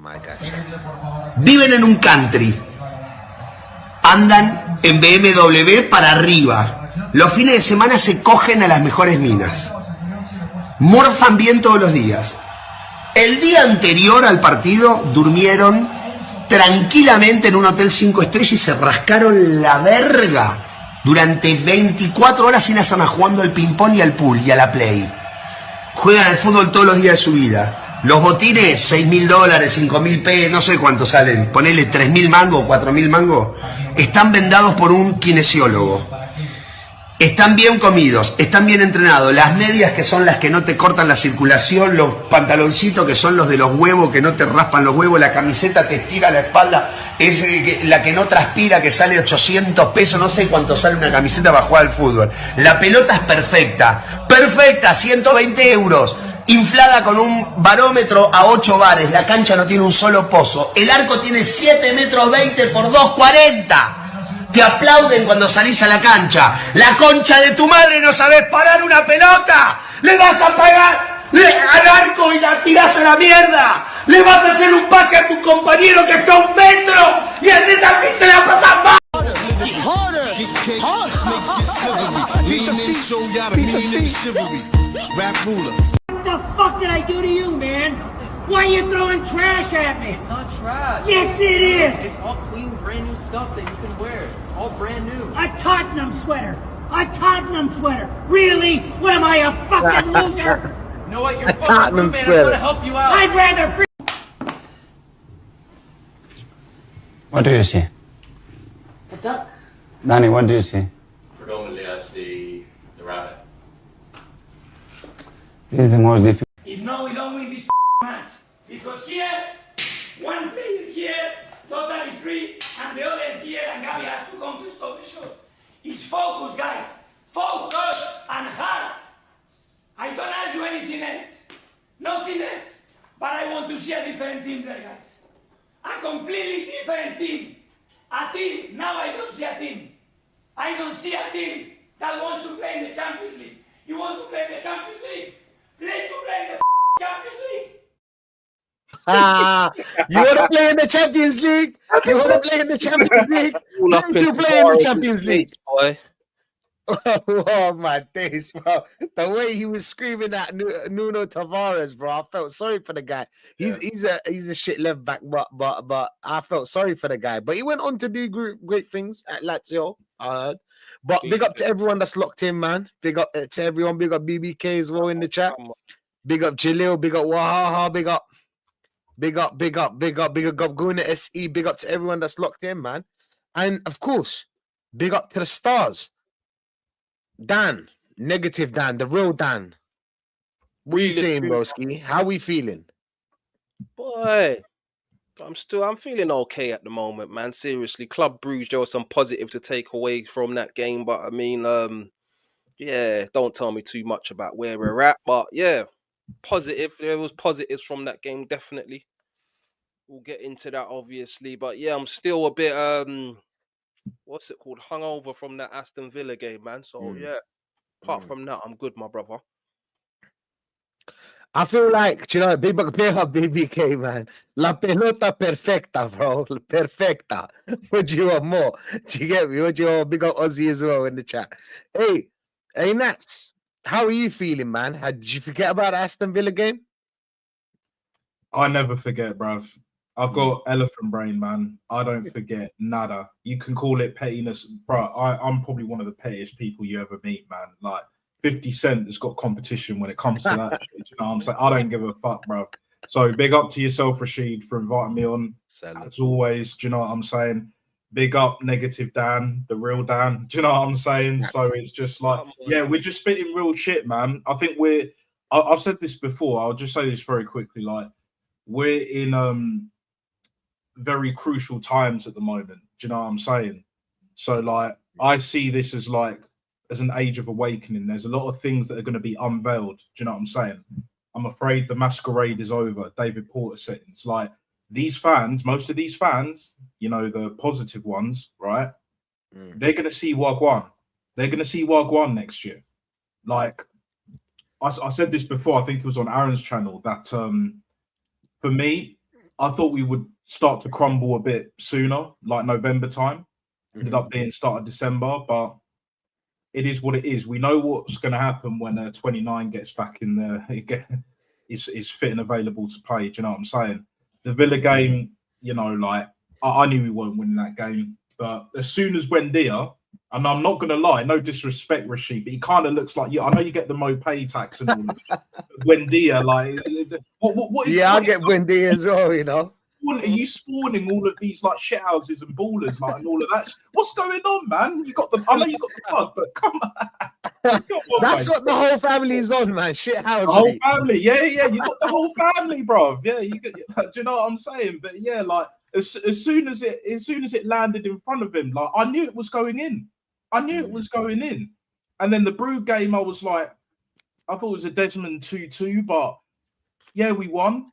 my guy. Viven en un country. Andan en BMW para arriba. Los fines de semana se cogen a las mejores minas. Morfan bien todos los días. El día anterior al partido durmieron tranquilamente en un hotel 5 estrellas y se rascaron la verga durante 24 horas sin hacer nada, jugando al ping-pong y al pool y a la play. Juegan al fútbol todos los días de su vida. Los botines, $6.000, $5.000, no sé cuánto salen, ponele 3.000 mangos, 4.000 mangos, están vendados por un kinesiólogo. Están bien comidos, están bien entrenados. Las medias, que son las que no te cortan la circulación, los pantaloncitos, que son los de los huevos, que no te raspan los huevos, la camiseta te estira la espalda, es la que no transpira, que sale 800 pesos, no sé cuánto sale una camiseta para jugar al fútbol. La pelota es perfecta, perfecta, 120 euros, inflada con un barómetro a 8 bares, la cancha no tiene un solo pozo, el arco tiene 7,20 metros por 2,40. Te aplauden cuando salís a la cancha. La concha de tu madre, no sabés parar una pelota. Le vas a pagar al arco y la tirás a la mierda. Le vas a hacer un pase a tu compañero que está a 1 metro. Y así se la pasas mal. What the fuck did I do to you, man? Why are you throwing trash at me? It's not trash. Yes, it is. It's all clean, brand new stuff that you can wear. All brand new. A Tottenham sweater. A Tottenham sweater. Really? What am I, a fucking loser? You know what? You're fucking Tottenham good, man. I'm sweater. trying to help you out. I'd rather free. What do you see? A duck. Danny, what do you see? Predominantly, I see the rabbit. This is the most difficult. If no, we don't win this match. Because here, one player here, totally free, and the other here, and Gabby has to come to stop the shot. It's focus, guys. Focus and heart. I don't ask you anything else. Nothing else. But I want to see a different team there, guys. A completely different team. A team. Now I don't see a team. I don't see a team that wants to play in the Champions League. You want to play in the Champions League? Play in the Champions League. You want to play in the Champions League? You want to play in the Champions League? All up You in play in the Champions League. boy. Oh my days, bro! The way he was screaming at Nuno Tavares, bro, I felt sorry for the guy. He's a shit left back, but I felt sorry for the guy. But he went on to do great things at Lazio. But big up to everyone that's locked in, man. Big up to everyone. Big up BBK as well in the chat. Big up Jalil. Big up Wahaha. Big up Guna SE. Big up to everyone that's locked in, man. And of course, big up to the stars. Dan, negative Dan, the real Dan. What are you saying, broski? How we feeling? Boy, I'm feeling okay at the moment, man. Seriously, Club Brugge, there was some positive to take away from that game, but I mean, yeah, don't tell me too much about where we're at, but yeah, positive. There was positives from that game, definitely. We'll get into that, obviously, but yeah, I'm still a bit what's it called? Hungover from that Aston Villa game, man. So yeah, apart from that, I'm good, my brother. I feel like, you know, big up BBK, man. La pelota perfecta, bro. Perfecta. What do you want more? Do you get me? What do you want? Big up Ozzy as well in the chat. Hey, Nats, how are you feeling, man? Did you forget about the Aston Villa game? I never forget, bruv. I've got elephant brain, man. I don't forget nada. You can call it pettiness, bro. I'm probably one of the pettiest people you ever meet, man. Like 50 Cent has got competition when it comes to that shit. You know what I'm saying? I don't give a fuck, bro. So big up to yourself, Rashid, for inviting me on. As always, do you know what I'm saying? Big up negative Dan, the real Dan. Do you know what I'm saying? So it's just like, yeah, we're just spitting real shit, man. I think I've said this before. I'll just say this very quickly. Like, we're in very crucial times at the moment. Do you know what I'm saying? So like, I see this as an age of awakening. There's a lot of things that are going to be unveiled. Do you know what I'm saying? I'm afraid the masquerade is over. David Porter said it's like these fans, most of these fans, you know, the positive ones, right? They're going to see Wagwan. They're going to see Wagwan next year. Like I said this before, I think it was on Aaron's channel, that for me, I thought we would start to crumble a bit sooner, like November time. Ended up being start of December, but it is what it is. We know what's going to happen when 29 gets back in there. Is fit and available to play. Do you know what I'm saying? The Villa game, you know, like I knew we weren't winning that game, but as soon as Buendia, and I'm not going to lie, no disrespect, Rashid, but he kind of looks like you. I know you get the Mopay tax and all of that. Buendia, like what is? Yeah, I What get Buendia as well. You know. are you spawning all of these like shit houses and ballers like and all of that? What's going on, man? You got the. I know you got the plug, but come on. Come on, That's man. what the whole family is on, man. Shit house. The whole family, yeah. You got the whole family, bro. Yeah, you get. Do you know what I'm saying? But yeah, like as soon as it landed in front of him, like I knew it was going in. And then the Brew game, I was like, I thought it was a Desmond 2-2, but yeah, we won.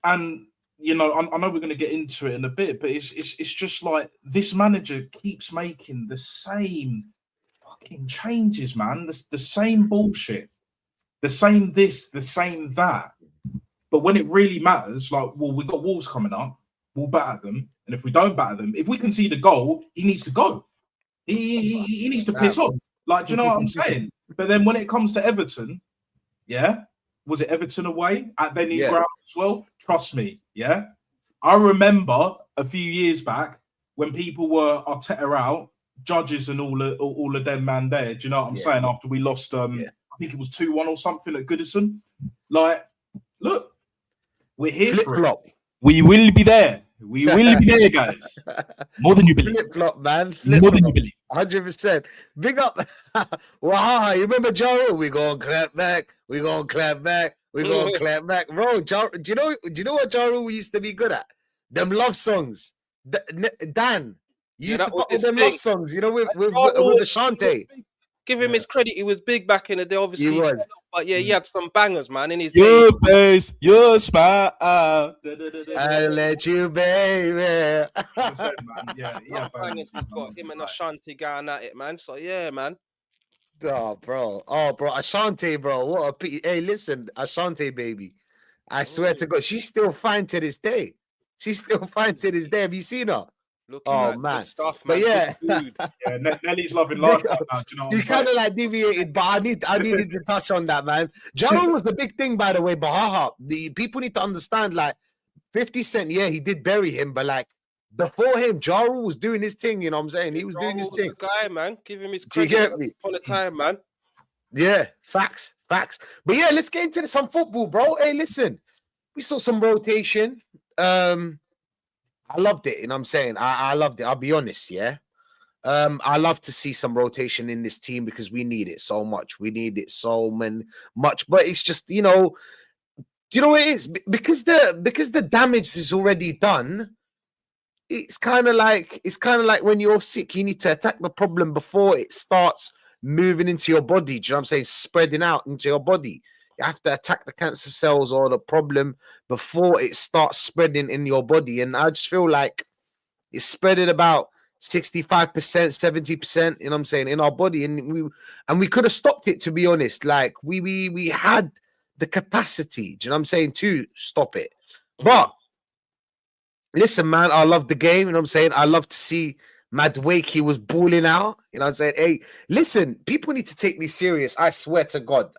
And you know, I know we're going to get into it in a bit, but it's just like this manager keeps making the same fucking changes, man. The same bullshit, the same this, the same that. But when it really matters, like, well, we got Wolves coming up, we'll batter them, and if we don't batter them, if we concede a goal, he needs to go. He needs to piss off. Like, do you know what I'm saying? But then when it comes to Everton, yeah, was it Everton away at their new ground as well? Trust me, yeah. I remember a few years back when people were Arteta out, judges and all of them man there. Do you know what I'm saying? After we lost, I think it was 2-1 or something at Goodison. Like, look, we're here for it. We will be there. We will be there, guys. More than you believe. Flip flop, man. More than you believe. 100%. Big up. Wow, you remember Jaro? We gonna clap back. We gonna clap back. We gonna clap back. Bro, do you know what Jaro used to be good at? Them love songs. Dan, you used to put all them love songs, you know, with Ashanti. Give him his credit. He was big back in the day, obviously. He was. But yeah, he had some bangers, man. In his your face, your smile. I'll let you, baby. Yeah, bangers. We've got him and Ashanti going at it, man. So yeah, man. Oh, bro. Ashanti, bro. What a pity. Hey, listen, Ashanti, baby. I swear to God, she's still fine to this day. Have you seen her? Looking man, stuff, man. But yeah, Nelly's loving life right now. Do you know what you kind of like deviated, but I needed to touch on that, man. Jaro was the big thing, by the way. Bahaha, the people need to understand, like 50 Cent. Yeah, he did bury him, but like before him, Jaro was doing his thing. You know what I'm saying? He was doing his thing. Guy, man, give him his credit. Do you get me? On the time, man. Yeah, facts. But yeah, let's get into some football, bro. Hey, listen, we saw some rotation. I loved it, you know what I'm saying? I loved it. I'll be honest, yeah. I love to see some rotation in this team because we need it so much. We need it so much. But it's just, you know what it is? Because the damage is already done. It's kind of like when you're sick, you need to attack the problem before it starts moving into your body. Do you know what I'm saying? Spreading out into your body. You have to attack the cancer cells or the problem before it starts spreading in your body. And I just feel like it's spreading about 65%, 70%, you know what I'm saying, in our body. And we could have stopped it, to be honest. Like we had the capacity, do you know what I'm saying, to stop it. But listen, man, I love the game, you know what I'm saying? I love to see Madueke was balling out. You know what I'm saying? Hey, listen, people need to take me serious. I swear to God.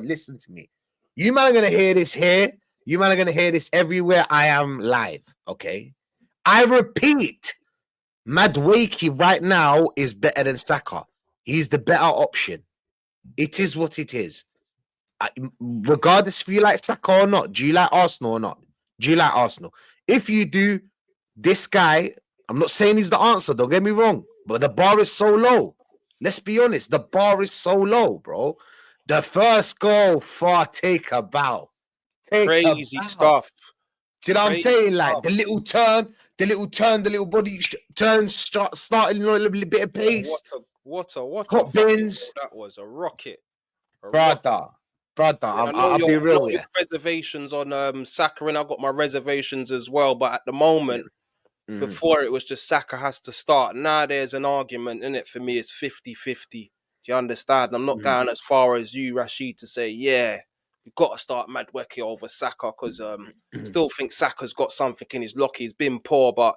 Listen to me. You man are going to hear this here. You man are going to hear this everywhere I am live. Okay? I repeat, Madueke right now is better than Saka. He's the better option. It is what it is. Regardless if you like Saka or not. Do you like Arsenal or not? Do you like Arsenal? If you do, this guy... I'm not saying he's the answer, don't get me wrong, but the bar is so low. Let's be honest, the bar is so low, bro. The first goal for take a bow. Crazy stuff. Do you know what I'm saying? Like the little turn, the little body turn, starting a little bit of pace. What a hot bins. That was a rocket. Brother. I'll be real with you. Reservations on Saka, and I've got my reservations as well, but at the moment, before it was just Saka has to start. Now there's an argument in it for me. It's 50-50. Do you understand? I'm not going as far as you, Rashid, to say, yeah, You've got to start Madueke over Saka because still think Saka's got something in his locker. He's been poor, but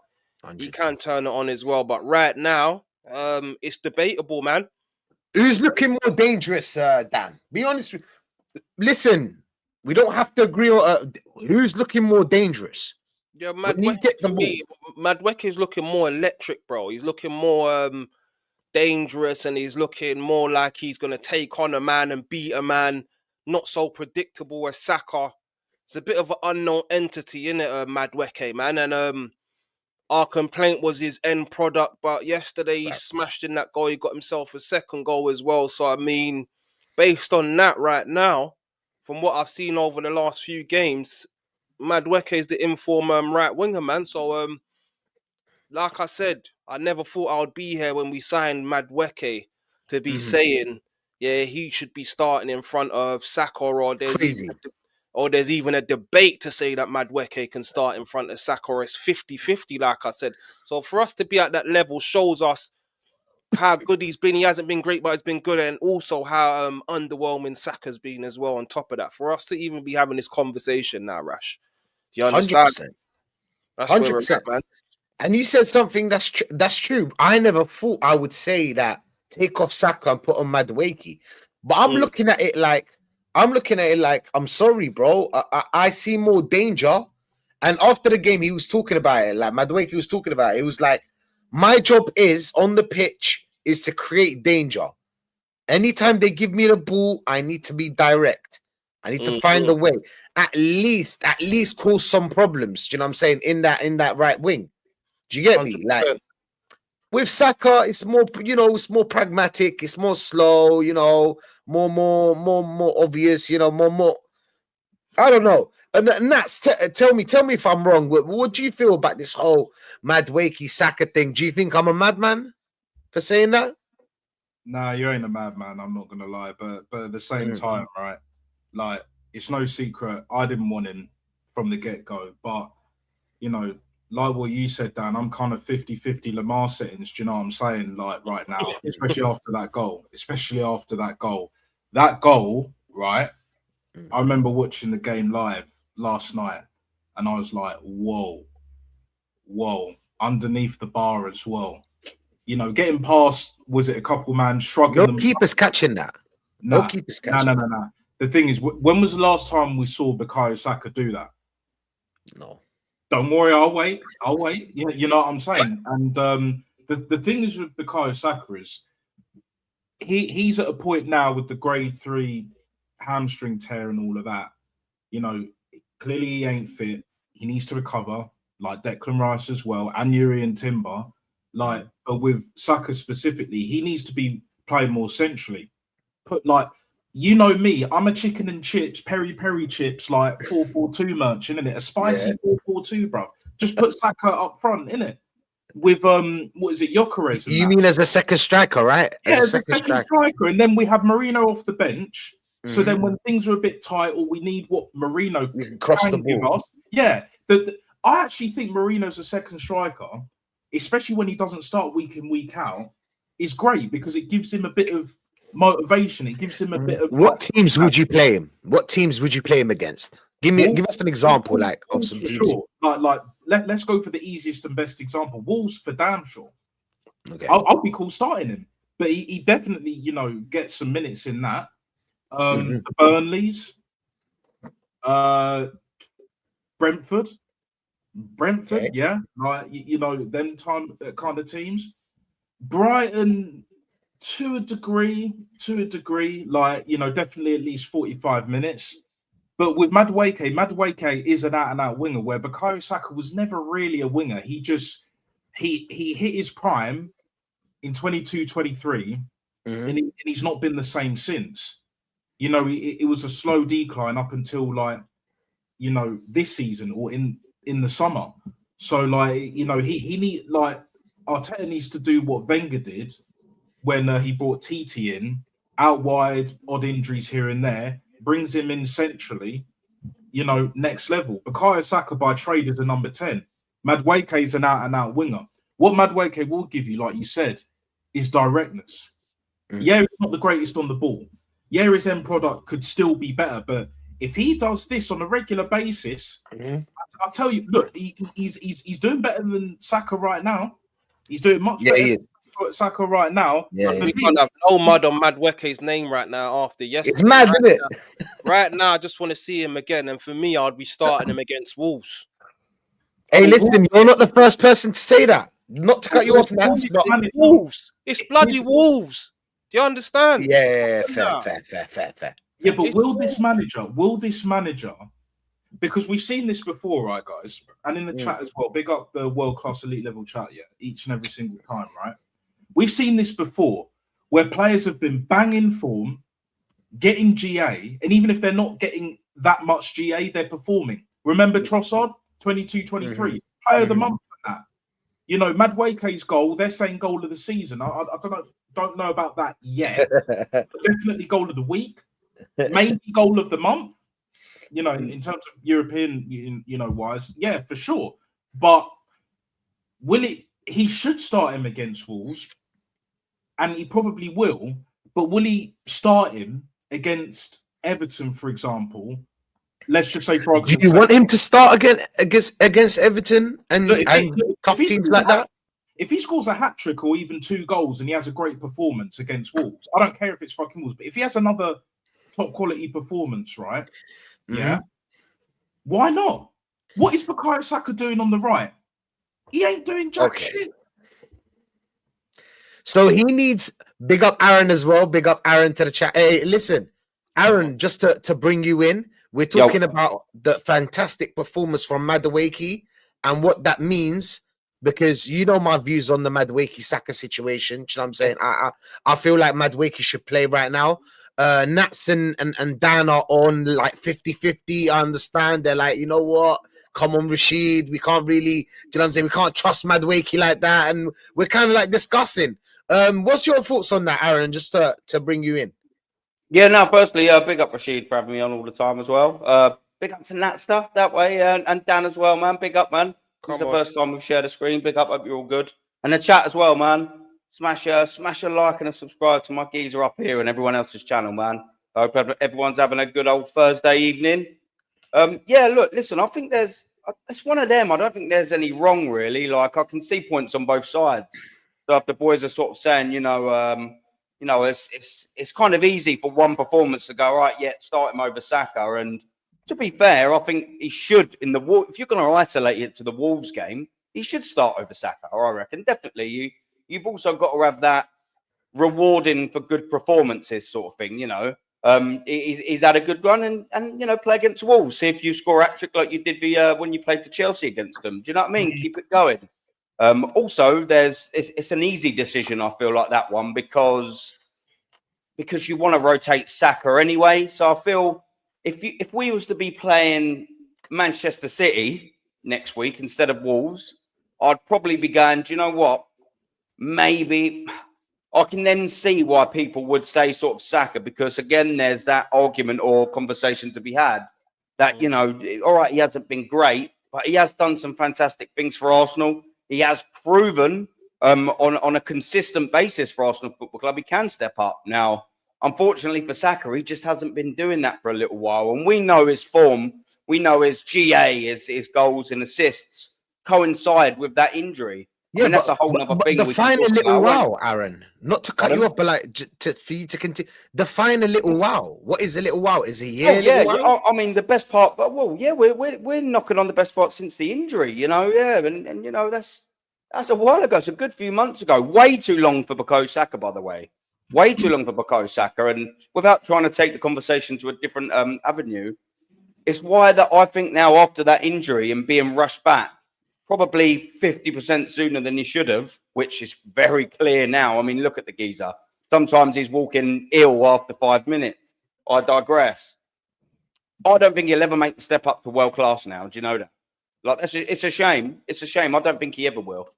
he can turn it on as well. But right now, it's debatable, man. Who's looking more dangerous, Dan? Be honest. Listen, we don't have to agree on who's looking more dangerous. Yeah, Madueke for me, Madueke is looking more electric, bro. He's looking more dangerous, and he's looking more like he's gonna take on a man and beat a man. Not so predictable as Saka. It's a bit of an unknown entity, isn't it, Madueke, man? And our complaint was his end product, but yesterday he smashed in that goal. He got himself a second goal as well. So I mean, based on that, right now, from what I've seen over the last few games, Madueke is the inform right winger, man. So like I said, I never thought I would be here when we signed Madueke to be saying, yeah, he should be starting in front of Saka, or there's even a debate to say that Madueke can start in front of Saka, or it's 50-50, like I said. So for us to be at that level shows us how good he's been. He hasn't been great, but he's been good, and also how underwhelming Saka's been as well on top of that. For us to even be having this conversation now, Rash, do you understand? 100%. That's 100%. Where we're at, man. And you said something that's true. I never thought I would say that take off Saka and put on Madueke. But I'm looking at it like, I'm sorry, bro. I see more danger. And after the game, he was talking about it. Like Madueke was talking about it. It was like, my job is on the pitch is to create danger. Anytime they give me the ball, I need to be direct. I need to find the way. At least cause some problems. Do you know what I'm saying? In that right wing. Do you get 100%. Me? Like with Saka, it's more, it's more pragmatic, it's more slow, more obvious, more. I don't know. And Nats, tell me if I'm wrong. What do you feel about this whole Madueke Saka thing? Do you think I'm a madman for saying that? Nah, you ain't a madman. I'm not gonna lie, but at the same time, right? Like, it's no secret I didn't want him from the get-go, but like what you said, Dan, I'm kind of 50-50 Lamar settings. Do you know what I'm saying? Like right now, especially after that goal. That goal, right? I remember watching the game live last night, and I was like, whoa, underneath the bar as well. Getting past, was it a couple man shrugging? No keeper's catching that. No keeper's catching. No. The thing is, when was the last time we saw Bukayo Saka do that? No. Don't worry, I'll wait. You know what I'm saying? And the thing is with Bukayo Saka is he's at a point now with the grade 3 hamstring tear and all of that. Clearly he ain't fit. He needs to recover, like Declan Rice as well, and Yuri and Timber. But with Saka specifically, he needs to be playing more centrally. Me, I'm a chicken and chips, peri chips, like 4-4-2 merchant, innit? A spicy 4-4-2, bruv. Just put Saka up front, innit? With what is it, Gyökeres? You mean as a second striker, right? As a second striker, and then we have Marino off the bench. So then, when things are a bit tight, or we need what Marino can cross the ball, I actually think Marino's a second striker, especially when he doesn't start week in week out, is great because it gives him a bit of motivation. It gives him a bit of. What teams would you play him? What teams would you play him against? Give us an example, of some teams. Sure. Let's go for the easiest and best example. Wolves for damn sure. Okay. I'll be cool starting him, but he definitely gets some minutes in that. The Burnleys, Brentford, okay. Yeah, them kind of teams. Brighton. To a degree, definitely at least 45 minutes. But with Madueke is an out-and-out winger, where Bukayo Saka was never really a winger. He hit his prime in 22-23, and he's not been the same since. It was a slow decline up until this season or in the summer. So he need Arteta needs to do what Wenger did when he brought TT in, out wide, odd injuries here and there, brings him in centrally, next level. Bukayo Saka by trade is a number 10. Madueke is an out-and-out winger. What Madueke will give you, like you said, is directness. Yeah, he's not the greatest on the ball. Yeah, his end product could still be better, but If he does this on a regular basis, Mm-hmm. I'll tell you, look, he's doing better than Saka right now. He's doing much Yeah, better he is. than Saka right now. Yeah, And We for can't me, have no mud on Madueke's name right now after it's yesterday. mad, isn't it? Right now, I just want to see him again. And for me, I'd be starting him against Wolves. Hey, listen, you're not the first person to say that. Not to cut you off, Wolves- Nats, but Wolves- Wolves. It's bloody He's- Wolves. Do you understand? yeah, Yeah. fair. Yeah, but It's will this manager, because we've seen this before, right, guys? And in the chat as well, big up the world-class elite level chat, yeah, each and every single time, right? We've seen this before where players have been banging form, getting GA, and even if they're not getting that much GA, they're performing. Remember Trossard, 22-23, player of the month for that. You know, Madueke's goal, they're saying goal of the season. I don't know about that yet. Definitely goal of the week, maybe goal of the month. You know, in terms of European, wise, yeah, for sure. But he should start him against Wolves, and he probably will. But will he start him against Everton, for example? Let's just say, for Do argument's you sake, want him to start against Everton and, look, tough he teams scores like that? if he scores a hat trick or even 2 goals and he has a great performance against Wolves, I don't care if it's fucking Wolves, but if he has another top quality performance, right? Yeah. Why not? What is Bukayo Saka doing on the right? He ain't doing jack shit. So he needs big up Aaron as well. Big up Aaron to the chat. Hey, listen, Aaron, just to bring you in, we're talking about the fantastic performance from Madueke and what that means, because you know my views on the Madueke Saka situation. Do you know what I'm saying? I feel like Madueke should play right now. Nats and Dan are on like 50-50. I understand. They're like, you know what? Come on, Rashid. We can't really, do you know what I'm saying? We can't trust Madueke like that. And we're kind of like discussing. What's your thoughts on that, Aaron? Just to bring you in. Yeah, no, firstly, big up Rashid for having me on all the time as well. Big up to Natster that way, and Dan as well, man. Big up, man. This is the first time we've shared a screen. Big up, hope you're all good. And the chat as well, man. Smash a like and a subscribe to my geezer up here and everyone else's channel, man. I hope everyone's having a good old Thursday evening. Yeah, look, listen, I think it's one of them. I don't think there's any wrong, really. Like, I can see points on both sides. So if the boys are sort of saying, it's kind of easy for one performance to go, right, yeah, start him over Saka. And to be fair, I think he should, if you're going to isolate it to the Wolves game, he should start over Saka, I reckon. Definitely. You've also got to have that rewarding for good performances sort of thing, He's had a good run and play against Wolves. See if you score a hat-trick like you did when you played for Chelsea against them. Do you know what I mean? Keep it going. Also, it's an easy decision, I feel like, that one, because you want to rotate Saka anyway. So I feel if we was to be playing Manchester City next week instead of Wolves, I'd probably be going, do you know what? Maybe I can then see why people would say sort of Saka, because again, there's that argument or conversation to be had that, all right, he hasn't been great, but he has done some fantastic things for Arsenal. He has proven on a consistent basis for Arsenal Football Club he can step up. Now, unfortunately for Saka, he just hasn't been doing that for a little while. And we know his form, we know his GA, his goals and assists coincide with that injury. Yeah, I mean, that's a whole other thing. Define a little wow, Aaron. Not to cut you off, but like for you to continue. Define a little wow. What is a little wow? Is he here? Wow? I mean, the best part. But we're knocking on the best part since the injury. And that's a while ago. It's a good few months ago. Way too long for Bukayo Saka, by the way. Way too long for Bukayo Saka. And without trying to take the conversation to a different avenue, it's why that I think now after that injury and being rushed back, probably 50% sooner than he should have, which is very clear now. I mean, look at the geezer. Sometimes he's walking ill after 5 minutes. I digress. I don't think he'll ever make the step up to world class now. Do you know that? Like, it's a shame. It's a shame. I don't think he ever will.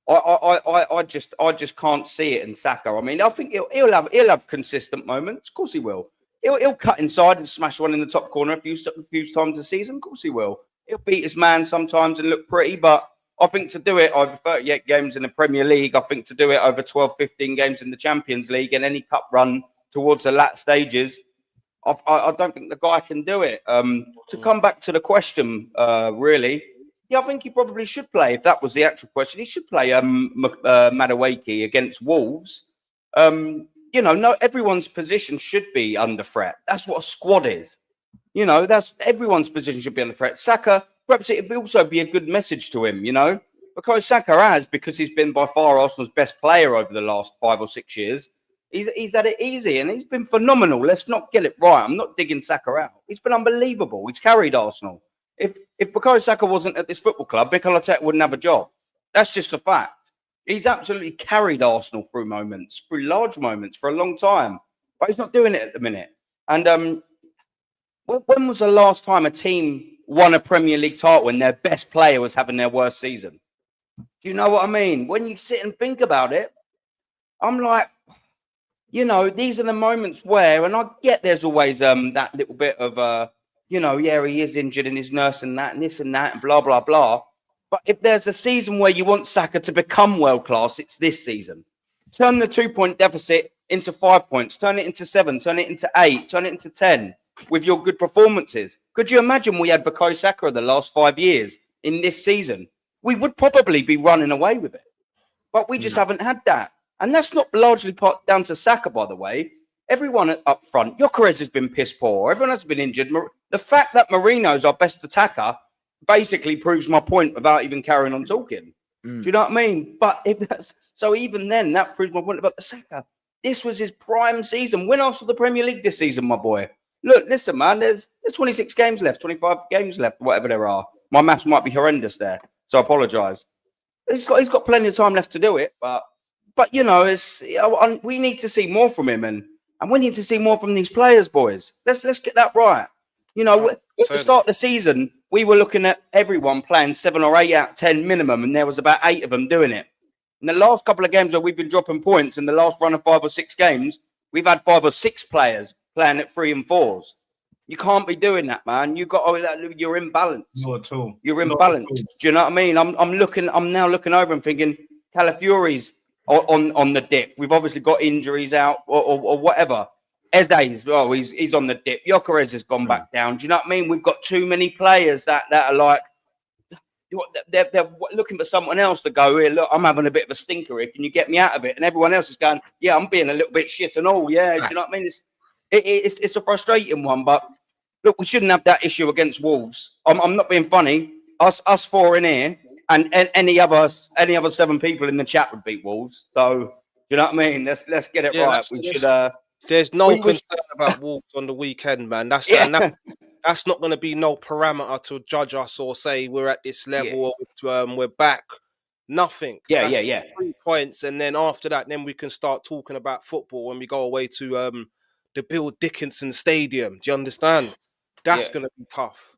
I just can't see it in Saka. I mean, I think he'll have consistent moments. Of course he will. He'll cut inside and smash one in the top corner a few times a season. Of course he will. He'll beat his man sometimes and look pretty, but I think to do it over 38 games in the Premier League, I think to do it over 12, 15 games in the Champions League and any cup run towards the latter stages, I don't think the guy can do it. To come back to the question, really, yeah, I think he probably should play. If that was the actual question, he should play Madueke against Wolves. No, everyone's position should be under threat. That's what a squad is. That's everyone's position should be under threat. Saka, perhaps it would also be a good message to him, because Saka because he's been by far Arsenal's best player over the last 5 or 6 years. He's had it easy and he's been phenomenal. Let's not get it right. I'm not digging Saka out. He's been unbelievable. He's carried Arsenal. If Bukayo Saka wasn't at this football club, Mikel Arteta wouldn't have a job. That's just a fact. He's absolutely carried Arsenal through large moments for a long time. But he's not doing it at the minute. And when was the last time a team won a Premier League title when their best player was having their worst season? Do you know what I mean? When you sit and think about it, I'm like, these are the moments where, and I get there's always that little bit of, he is injured and he's nursing that and this and that and blah, blah, blah. But if there's a season where you want Saka to become world-class, it's this season. Turn the 2-point deficit into 5 points. Turn it into 7. Turn it into 8. Turn it into 10 with your good performances. Could you imagine we had Bukayo Saka the last 5 years in this season? We would probably be running away with it. But we just haven't had that. And that's not largely down to Saka, by the way. Everyone up front, Gyökeres has been piss poor. Everyone has been injured. The fact that Marino's our best attacker basically proves my point without even carrying on talking. Do you know what I mean? But so even then, that proves my point about the Saka. This was his prime season. Win Arsenal the Premier League this season, my boy. Look, listen, man, there's 26 games left, 25 games left, whatever there are. My maths might be horrendous there, so I apologise. He's got plenty of time left to do it, but we need to see more from him, and we need to see more from these players, boys. Let's get that right. At the start of the season, we were looking at everyone playing 7 or 8 out of 10 minimum, and there was about 8 of them doing it. In the last couple of games where we've been dropping points, in the last run of 5 or 6 games, we've had 5 or 6 players playing at 3 and 4s. You can't be doing that, man. You're imbalanced. Not at all. You're imbalanced. Do you know what I mean? I'm now looking over and thinking Calafiori's on the dip. We've obviously got injuries out or whatever. Eze's, he's on the dip. Gyökeres has gone back down. Do you know what I mean? We've got too many players that are like, they're looking for someone else to go, here, look, I'm having a bit of a stinker here. Can you get me out of it? And everyone else is going, yeah, I'm being a little bit shit and all. Yeah, do you know what I mean? It's a frustrating one, but look, we shouldn't have that issue against Wolves. I'm not being funny. Us 4 in here and any other 7 people in the chat would beat Wolves. So, you know what I mean? Let's get it right. We should. There's no concern about Wolves on the weekend, man. That's not going to be no parameter to judge us or say we're at this level or we're back. Nothing. That's 3 points, and then after that, then we can start talking about football when we go away to the Bill Dickinson Stadium. Do you understand? That's going to be tough.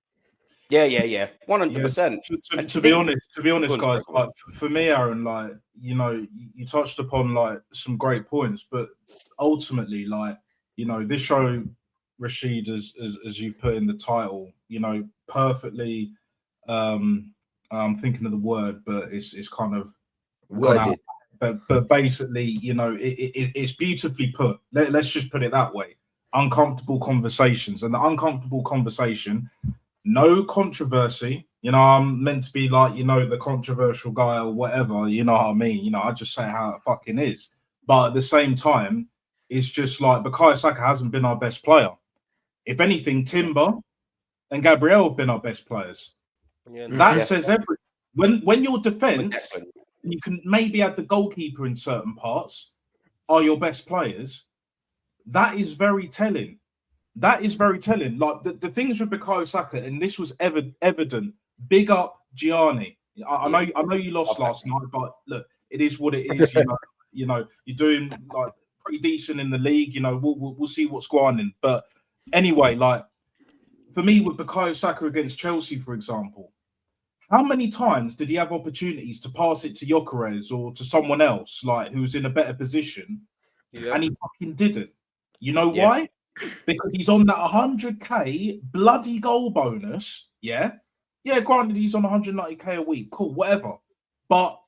Yeah, 100%. To be honest, guys, like for me, Aaron, like you touched upon like some great points, but ultimately, like this show, Rashid, as you've put in the title, perfectly. I'm thinking of the word, but it's kind of worded. But basically, it's beautifully put. Let's just put it that way. Uncomfortable conversations, and the uncomfortable conversation. No controversy. I'm meant to be like, the controversial guy or whatever. You know what I mean? I just say how it fucking is. But at the same time, it's just like Bukayo Saka hasn't been our best player. If anything, Timber and Gabriel have been our best players. That says everything. When your defense, you can maybe add the goalkeeper in certain parts, are your best players. That is very telling. That is very telling. Like the things with Bukayo Saka, and this was evident. Big up Gianni. I know you lost last night, but look, it is what it is. You're doing like pretty decent in the league. We'll see what's going on. But anyway, like for me with Bukayo Saka against Chelsea, for example, how many times did he have opportunities to pass it to Gyökeres or to someone else, like who's in a better position, and he fucking didn't? You know why? Because he's on that 100k bloody goal bonus. Yeah, granted, he's on 190k a week. Cool, whatever. But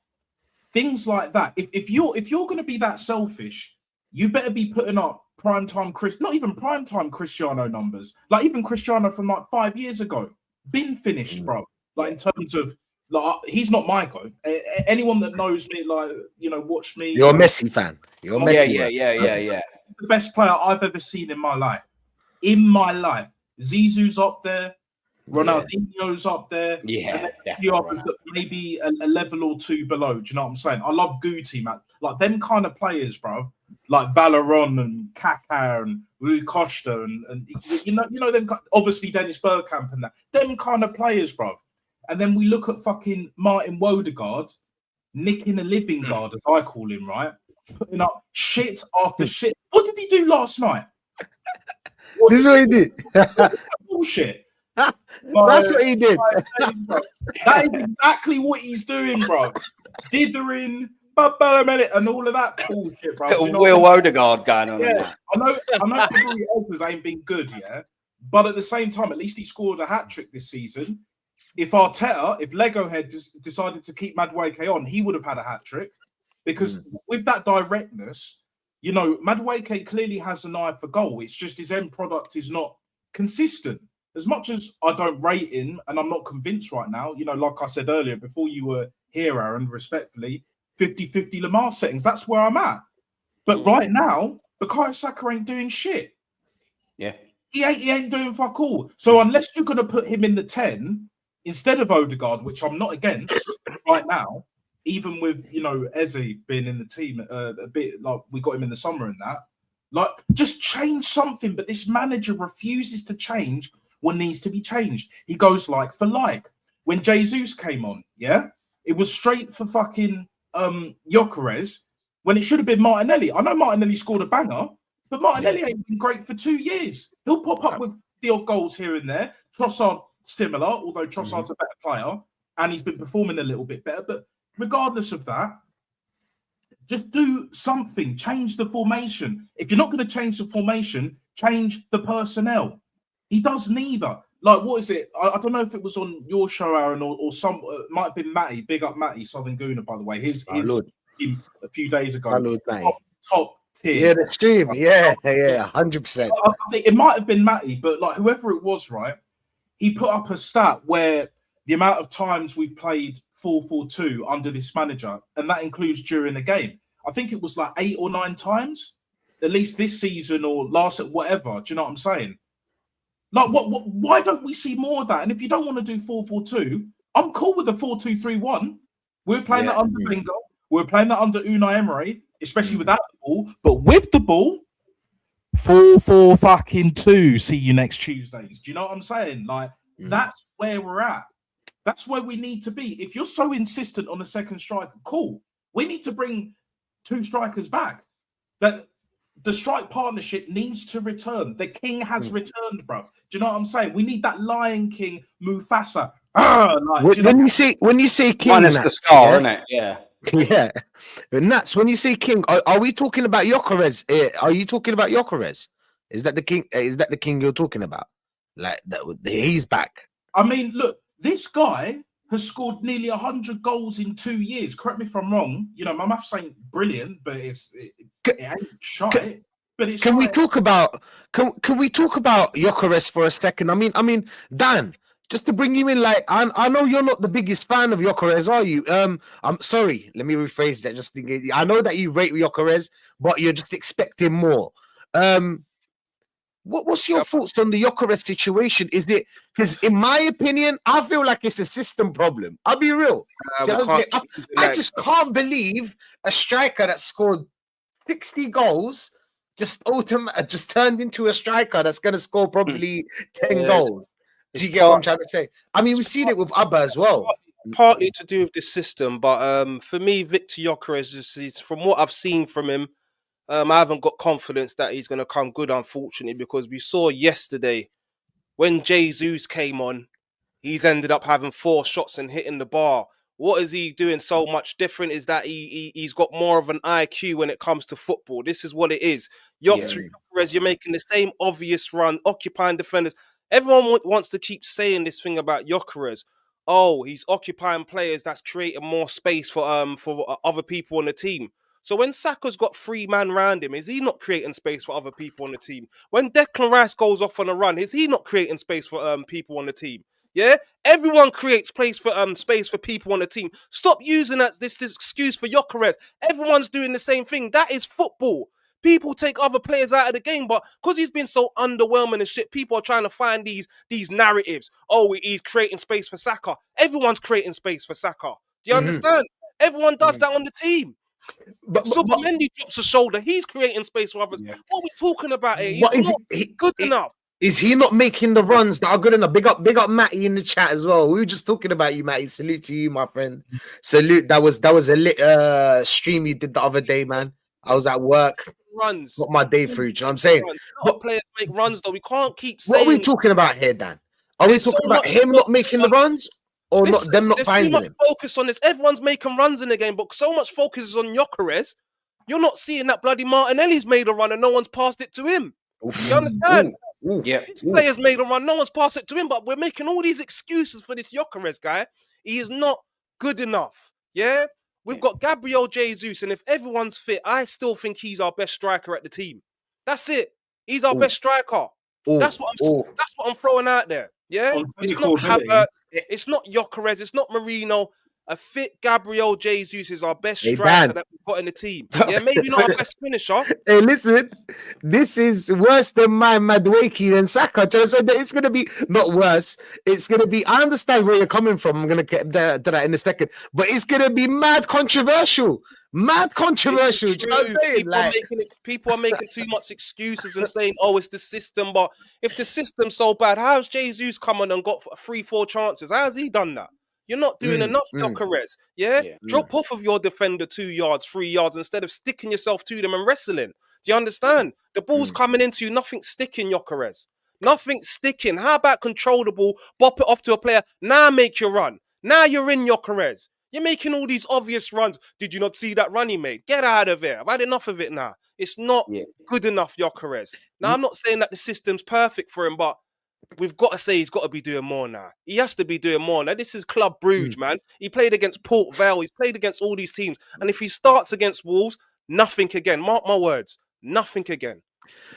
things like that. If you're going to be that selfish, you better be putting up not even prime time Cristiano numbers. Like even Cristiano from like 5 years ago, been finished, bro. Like in terms of like he's not my go. Anyone that knows me, like watch me. You're a Messi fan. You're a Messi. Yeah. The best player I've ever seen in my life. In my life, Zizou's up there. Ronaldinho's up there. Yeah, and there's a few others that maybe a level or two below. Do you know what I'm saying? I love Guti, man. Like them kind of players, bro. Like Valeron and Kaká and Rui Costa and you know them. Obviously Dennis Bergkamp and that. Them kind of players, bro. And then we look at fucking Martin Odegaard, nicking a living guard, as I call him, right? Putting up shit after shit. What did he do last night? This is what he did. Bullshit. That's what he did. That is exactly what he's doing, bro. Dithering, and all of that bullshit, bro. Little Will Odegaard going on. Yeah, I know everybody else ain't been good, yeah. But at the same time, at least he scored a hat-trick this season. If Lego had decided to keep Madueke on, he would have had a hat-trick. Because with that directness, Madueke clearly has an eye for goal. It's just his end product is not consistent. As much as I don't rate him, and I'm not convinced right now, like I said earlier, before you were here, Aaron, respectfully, 50-50 Lamar settings, that's where I'm at. But right now, Bukayo Saka ain't doing shit. Yeah. He ain't doing fuck all. So unless you're going to put him in the 10 instead of Odegaard, which I'm not against right now, even with, Eze being in the team a bit, like we got him in the summer and that, like just change something. But this manager refuses to change what needs to be changed. He goes like for like. When Jesus came on, yeah, it was straight for fucking Gyökeres when it should have been Martinelli. I know Martinelli scored a banger, but Martinelli ain't been great for 2 years. He'll pop up with the odd goals here and there. Trossard similar, although Trossard's a better player and he's been performing a little bit better. But regardless of that, just do something. Change the formation. If you're not going to change the formation, change the personnel. He does neither. Like, what is it? I don't know if it was on your show, Aaron, or some. Might have been Matty. Big up Matty, Southern Gooner, by the way. His team a few days ago. Top tier. Yeah, the stream. Yeah, 100%. I think it might have been Matty, but like whoever it was, right? He put up a stat where the amount of times we've played 4-4-2 under this manager, and that includes during the game. I think it was like 8 or 9 times, at least this season or last, whatever. Do you know what I'm saying? Like, why don't we see more of that? And if you don't want to do 4-4-2, I'm cool with a 4-2-3-1. We're playing that under Wenger. We're playing that under Unai Emery, especially without the ball. But with the ball, 4-4-2. See you next Tuesdays. Do you know what I'm saying? Like, that's where we're at. That's where we need to be. If you're so insistent on a second striker, cool. We need to bring 2 strikers back. That the strike partnership needs to return. The king has returned, bro. Do you know what I'm saying? We need that Lion King Mufasa. When you say king, minus the star, isn't it? Yeah. Yeah. And that's when you say king. Are we talking about Gyökeres? Are you talking about Gyökeres? Is that the king? Is that the king you're talking about? Like that? He's back. I mean, look, this guy has scored nearly 100 goals in 2 years. Correct me if I'm wrong. My maths ain't brilliant, but it ain't shy. But it's can we talk about Gyökeres for a second? I mean, Dan, just to bring you in, like I know you're not the biggest fan of Gyökeres, are you? I'm sorry. Let me rephrase that. Just thinking, I know that you rate Gyökeres, but you're just expecting more. What's your thoughts on the Gyökeres situation? Is it because, in my opinion, I feel like it's a system problem. I'll be real. I just can't believe a striker that scored 60 goals just turned into a striker that's going to score probably 10 goals. Do you get what I'm trying to say? I mean, we've seen it with Abba as well. Partly to do with the system, but for me, Victor Gyökeres is from what I've seen from him. I haven't got confidence that he's going to come good, unfortunately, because we saw yesterday when Jesus came on, he's ended up having 4 shots and hitting the bar. What is he doing so much different is that he's got more of an IQ when it comes to football. This is what it is. Gyökeres, you're making the same obvious run, occupying defenders. Everyone wants to keep saying this thing about Gyökeres. Oh, he's occupying players, that's creating more space for other people on the team. So when Saka's got 3 man round him, is he not creating space for other people on the team? When Declan Rice goes off on a run, is he not creating space for people on the team? Yeah, everyone creates space for people on the team. Stop using this excuse for Gyökeres. Everyone's doing the same thing. That is football. People take other players out of the game, but because he's been so underwhelming and shit, people are trying to find these narratives. Oh, he's creating space for Saka. Everyone's creating space for Saka. Do you understand? Everyone does that on the team. But Mendy drops a shoulder. He's creating space for others. What are we talking about here? He's not good enough. Is he not making the runs that are good enough? Big up Matty in the chat as well. We were just talking about you, Matty. Salute to you, my friend. Salute. That was a lit stream you did the other day, man. I was at work. Runs. Got my day through. Do you know what I'm saying? A lot of players make runs, though. We can't keep saying. What are we talking about here, Dan? Are we talking about him not making the runs? Or them not finding him? Too much focus on this. Everyone's making runs in the game, but so much focus is on Gyökeres. You're not seeing that bloody Martinelli's made a run and no one's passed it to him. You understand? This player's made a run, no one's passed it to him, but we're making all these excuses for this Gyökeres guy. He is not good enough. Yeah? We've got Gabriel Jesus, and if everyone's fit, I still think he's our best striker at the team. That's it. He's our best striker. That's what I'm throwing out there. Yeah? It's not Havertz. It's not Gyökeres. It's not Marino. A fit Gabriel Jesus is our best striker that we've got in the team. Yeah, maybe not our best finisher. Hey, listen, this is worse than my Madueke and Saka. Just said that it's going to be not worse. It's going to be, I understand where you're coming from. I'm going to get to that in a second. But it's going to be mad controversial. Mad controversial. Do you know what I'm saying? People are making too much excuses and saying, oh, it's the system. But if the system's so bad, how's Jesus come on and got 3-4 chances? How has he done that? You're not doing enough, Gyökeres. Yeah? Drop off of your defender 2 yards, 3 yards, instead of sticking yourself to them and wrestling. Do you understand? The ball's coming into you, nothing sticking, Gyökeres. Nothing sticking. How about control the ball, bop it off to a player, now make your run. Now you're in, Gyökeres. You're making all these obvious runs. Did you not see that run he made? Get out of here. I've had enough of it now. It's not good enough, Gyökeres. Now, I'm not saying that the system's perfect for him, but we've got to say he's got to be doing more now. He has to be doing more now. This is Club Brugge, man. He played against Port Vale. He's played against all these teams. And if he starts against Wolves, nothing again. Mark my words. Nothing again.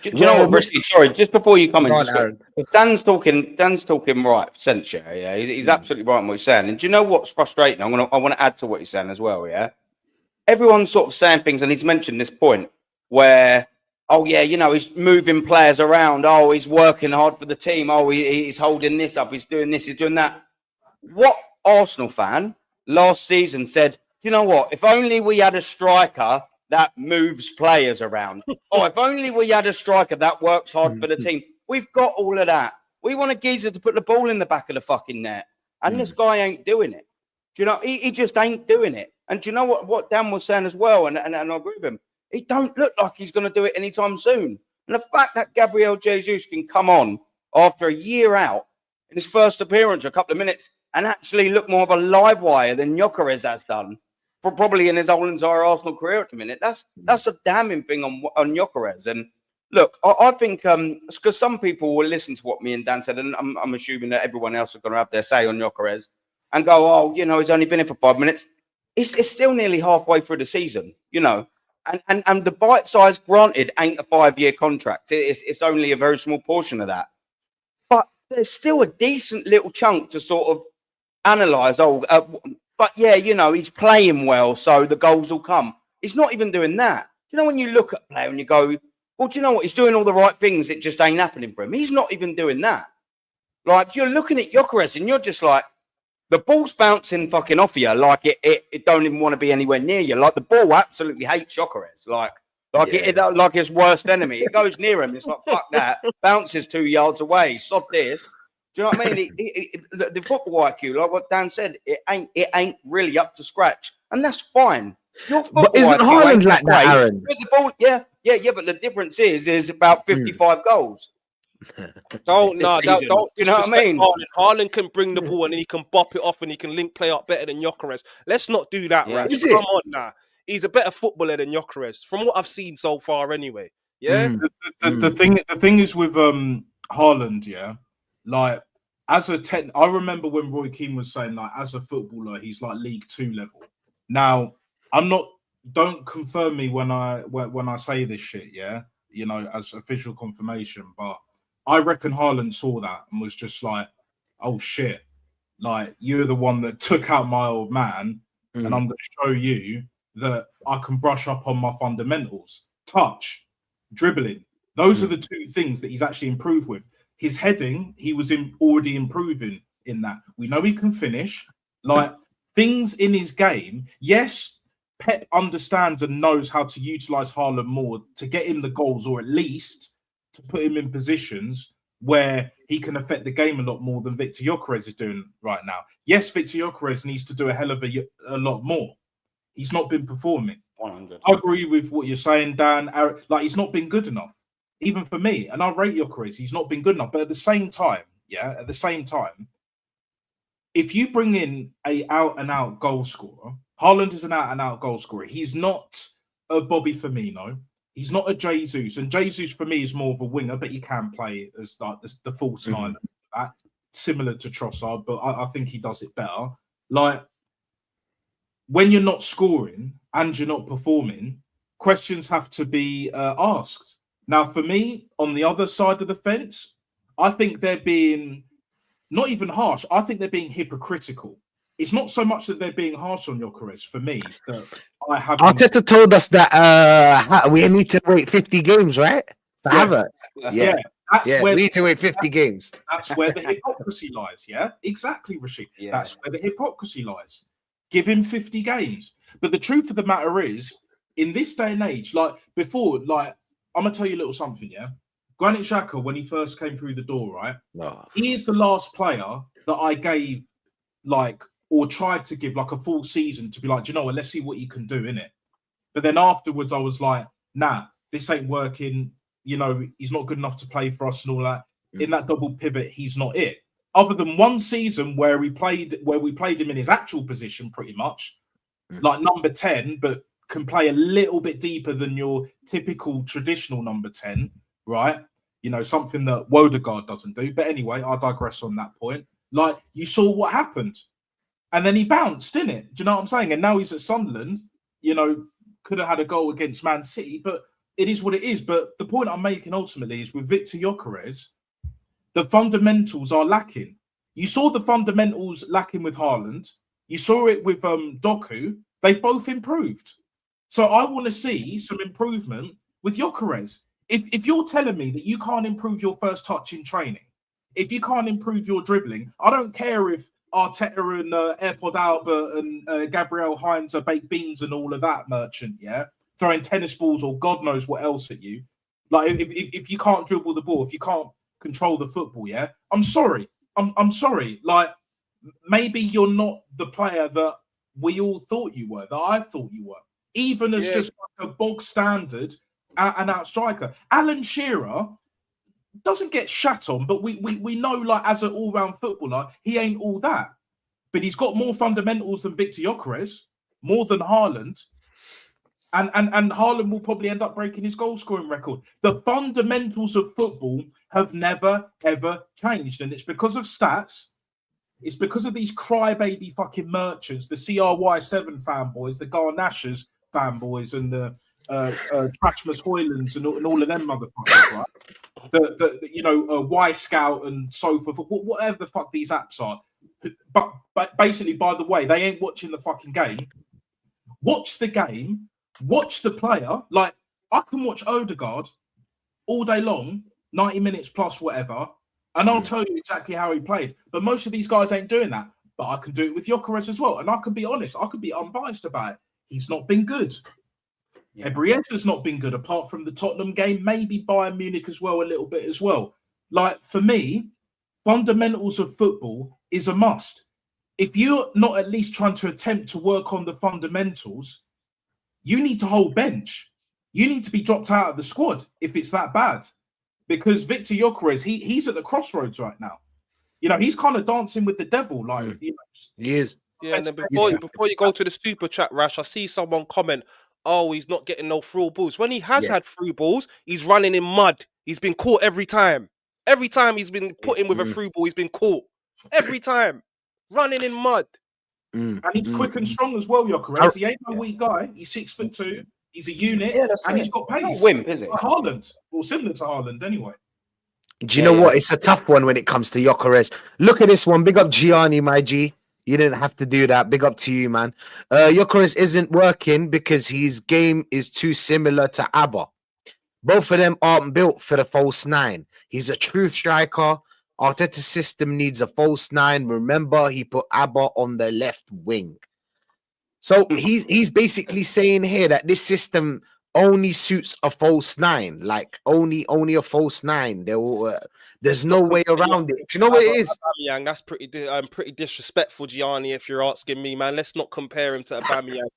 Do you know what, Ricky? Sorry, just before you come in, Dan's talking right sense, yeah. He's absolutely right in what he's saying. And do you know what's frustrating? I want to add to what he's saying as well, yeah. Everyone's sort of saying things, and he's mentioned this point where, oh yeah, you know, he's moving players around. Oh, he's working hard for the team. Oh, he's holding this up. He's doing this. He's doing that. What Arsenal fan last season said, you know what? If only we had a striker that moves players around. Oh, if only we had a striker that works hard for the team. We've got all of that. We want a geezer to put the ball in the back of the fucking net. And this guy ain't doing it. Do you know? He just ain't doing it. And do you know what Dan was saying as well? And I agree with him. He don't look like he's going to do it anytime soon. And the fact that Gabriel Jesus can come on after a year out in his first appearance, a couple of minutes, and actually look more of a live wire than Gyökeres has done for probably in his whole entire Arsenal career at the minute. That's a damning thing on Gyökeres. And look, I think because some people will listen to what me and Dan said, and I'm assuming that everyone else is going to have their say on Gyökeres and go, oh, you know, he's only been here for 5 minutes. It's still nearly halfway through the season, you know. And the bite size, granted, ain't a 5-year contract. It's only a very small portion of that. But there's still a decent little chunk to sort of analyse. But yeah, you know, he's playing well, so the goals will come. He's not even doing that. Do you know when you look at a player and you go, well, do you know what? He's doing all the right things. It just ain't happening for him. He's not even doing that. Like, you're looking at Gyökeres and you're just like, the ball's bouncing fucking off you, like it don't even want to be anywhere near you. Like the ball absolutely hates Gyökeres, like his worst enemy. It goes near him, it's like fuck that. Bounces 2 yards away. Sod this. Do you know what I mean? The football IQ, like what Dan said, it ain't really up to scratch, and that's fine. But isn't Haaland like that, Aaron? The ball, yeah. But the difference is about 55 goals. Don't. You know what I mean? Haaland can bring the Mm. ball and he can bop it off and he can link play up better than Gyökeres. Let's not do that, right? Is Come it? on now. He's a better footballer than Gyökeres, from what I've seen so far anyway. Yeah. The thing is with Haaland, yeah, like as I remember when Roy Keane was saying, like, as a footballer, he's like League 2 level. Now, I'm not don't confirm me when I say this shit, yeah, you know, as official confirmation, but I reckon Haaland saw that and was just like, oh shit, like you're the one that took out my old man, and I'm going to show you that I can brush up on my fundamentals, touch, dribbling. Those are the two things that he's actually improved with. His heading, he was already improving in that. We know he can finish, like things in his game. Yes, Pep understands and knows how to utilize Haaland more to get him the goals, or at least to put him in positions where he can affect the game a lot more than Victor Gyökeres is doing right now. Yes, Victor Gyökeres needs to do a hell of a lot more. He's not been performing. 100. I agree with what you're saying, Dan. Like, he's not been good enough, even for me. And I rate Gyökeres. He's not been good enough. But at the same time, if you bring in a out-and-out goal scorer, Haaland is an out-and-out goal scorer. He's not a Bobby Firmino. He's not a Jesus. And Jesus, for me, is more of a winger, but he can play as like the false nine, similar to Trossard, but I think he does it better. Like, when you're not scoring and you're not performing, questions have to be asked. Now, for me, on the other side of the fence, I think they're being not even harsh. I think they're being hypocritical. It's not so much that they're being harsh on Gyökeres for me that I have. Arteta told us that we need to wait 50 games, right? For Havertz. We need to wait 50 games. That's where the hypocrisy lies. Yeah, exactly, Rashid. Yeah. That's where the hypocrisy lies. Give him 50 games. But the truth of the matter is, in this day and age, like before, like I'm gonna tell you a little something. Yeah, Granit Xhaka, when he first came through the door, right? He is the last player that I gave like, or tried to give like a full season to be like, do you know what, let's see what you can do in it. But then afterwards I was like, nah, this ain't working. You know, he's not good enough to play for us and all that. In that double pivot, he's not it. Other than one season where we played him in his actual position pretty much, like number 10, but can play a little bit deeper than your typical traditional number 10, right? You know, something that Wodegaard doesn't do. But anyway, I digress on that point. Like, you saw what happened. And then he bounced, didn't it? Do you know what I'm saying? And now he's at Sunderland, you know, could have had a goal against Man City, but it is what it is. But the point I'm making ultimately is with Victor Gyökeres, the fundamentals are lacking. You saw the fundamentals lacking with Haaland. You saw it with Doku. They both improved. So I want to see some improvement with Gyökeres. If you're telling me that you can't improve your first touch in training, if you can't improve your dribbling, I don't care if Arteta and AirPod Albert and Gabriel Hines are baked beans and all of that merchant, yeah, throwing tennis balls or God knows what else at you. Like, if you can't dribble the ball, if you can't control the football, yeah, I'm sorry. I'm sorry. Like, maybe you're not the player that we all thought you were, that I thought you were. Even as just like a bog standard out striker. Alan Shearer doesn't get shat on, but we know, like, as an all-round footballer, he ain't all that. But he's got more fundamentals than Victor Gyökeres, more than Haaland. And Haaland will probably end up breaking his goal-scoring record. The fundamentals of football have never, ever changed. And it's because of stats. It's because of these crybaby fucking merchants, the CRY7 fanboys, the Garnashers fanboys, and the Trashmas Hoylands and all of them motherfuckers, right? You know, Y Scout and so forth, whatever the fuck these apps are. But basically, by the way, they ain't watching the fucking game. Watch the game. Watch the player. Like, I can watch Odegaard all day long, 90 minutes plus, whatever, and I'll tell you exactly how he played. But most of these guys ain't doing that. But I can do it with Gyökeres as well. And I can be honest. I can be unbiased about it. He's not been good. Ebrieza's not been good, apart from the Tottenham game, maybe Bayern Munich as well, a little bit as well. Like, for me, fundamentals of football is a must. If you're not at least trying to attempt to work on the fundamentals, you need to hold bench. You need to be dropped out of the squad if it's that bad. Because Victor Gyökeres, he's at the crossroads right now. You know, he's kind of dancing with the devil. Like, you know, he is. Yeah, and then before you go to the super chat, Rash, I see someone comment, oh, he's not getting no through balls. When he has had through balls, he's running in mud. He's been caught every time. Every time he's been put in with a through ball, he's been caught. Every time. Running in mud. And he's quick and strong as well, Gyökeres. He ain't no weak guy. He's 6'2". He's a unit, and he's got pace. Not wimp, is it? Like Haaland, or similar to Haaland, anyway. Do you know what? It's a tough one when it comes to Gyökeres. Look at this one. Big up Gianni, my G. You didn't have to do that. Big up to you, man. Gyökeres isn't working because his game is too similar to Abba. Both of them aren't built for the false nine. He's a true striker. Arteta's system needs a false nine. Remember, he put Abba on the left wing. So he's basically saying here that this system only suits a false nine, like only a false nine. There's no way around it. Do you know what it is? Aubameyang, that's pretty disrespectful, Gianni. If you're asking me, man, let's not compare him to Aubameyang.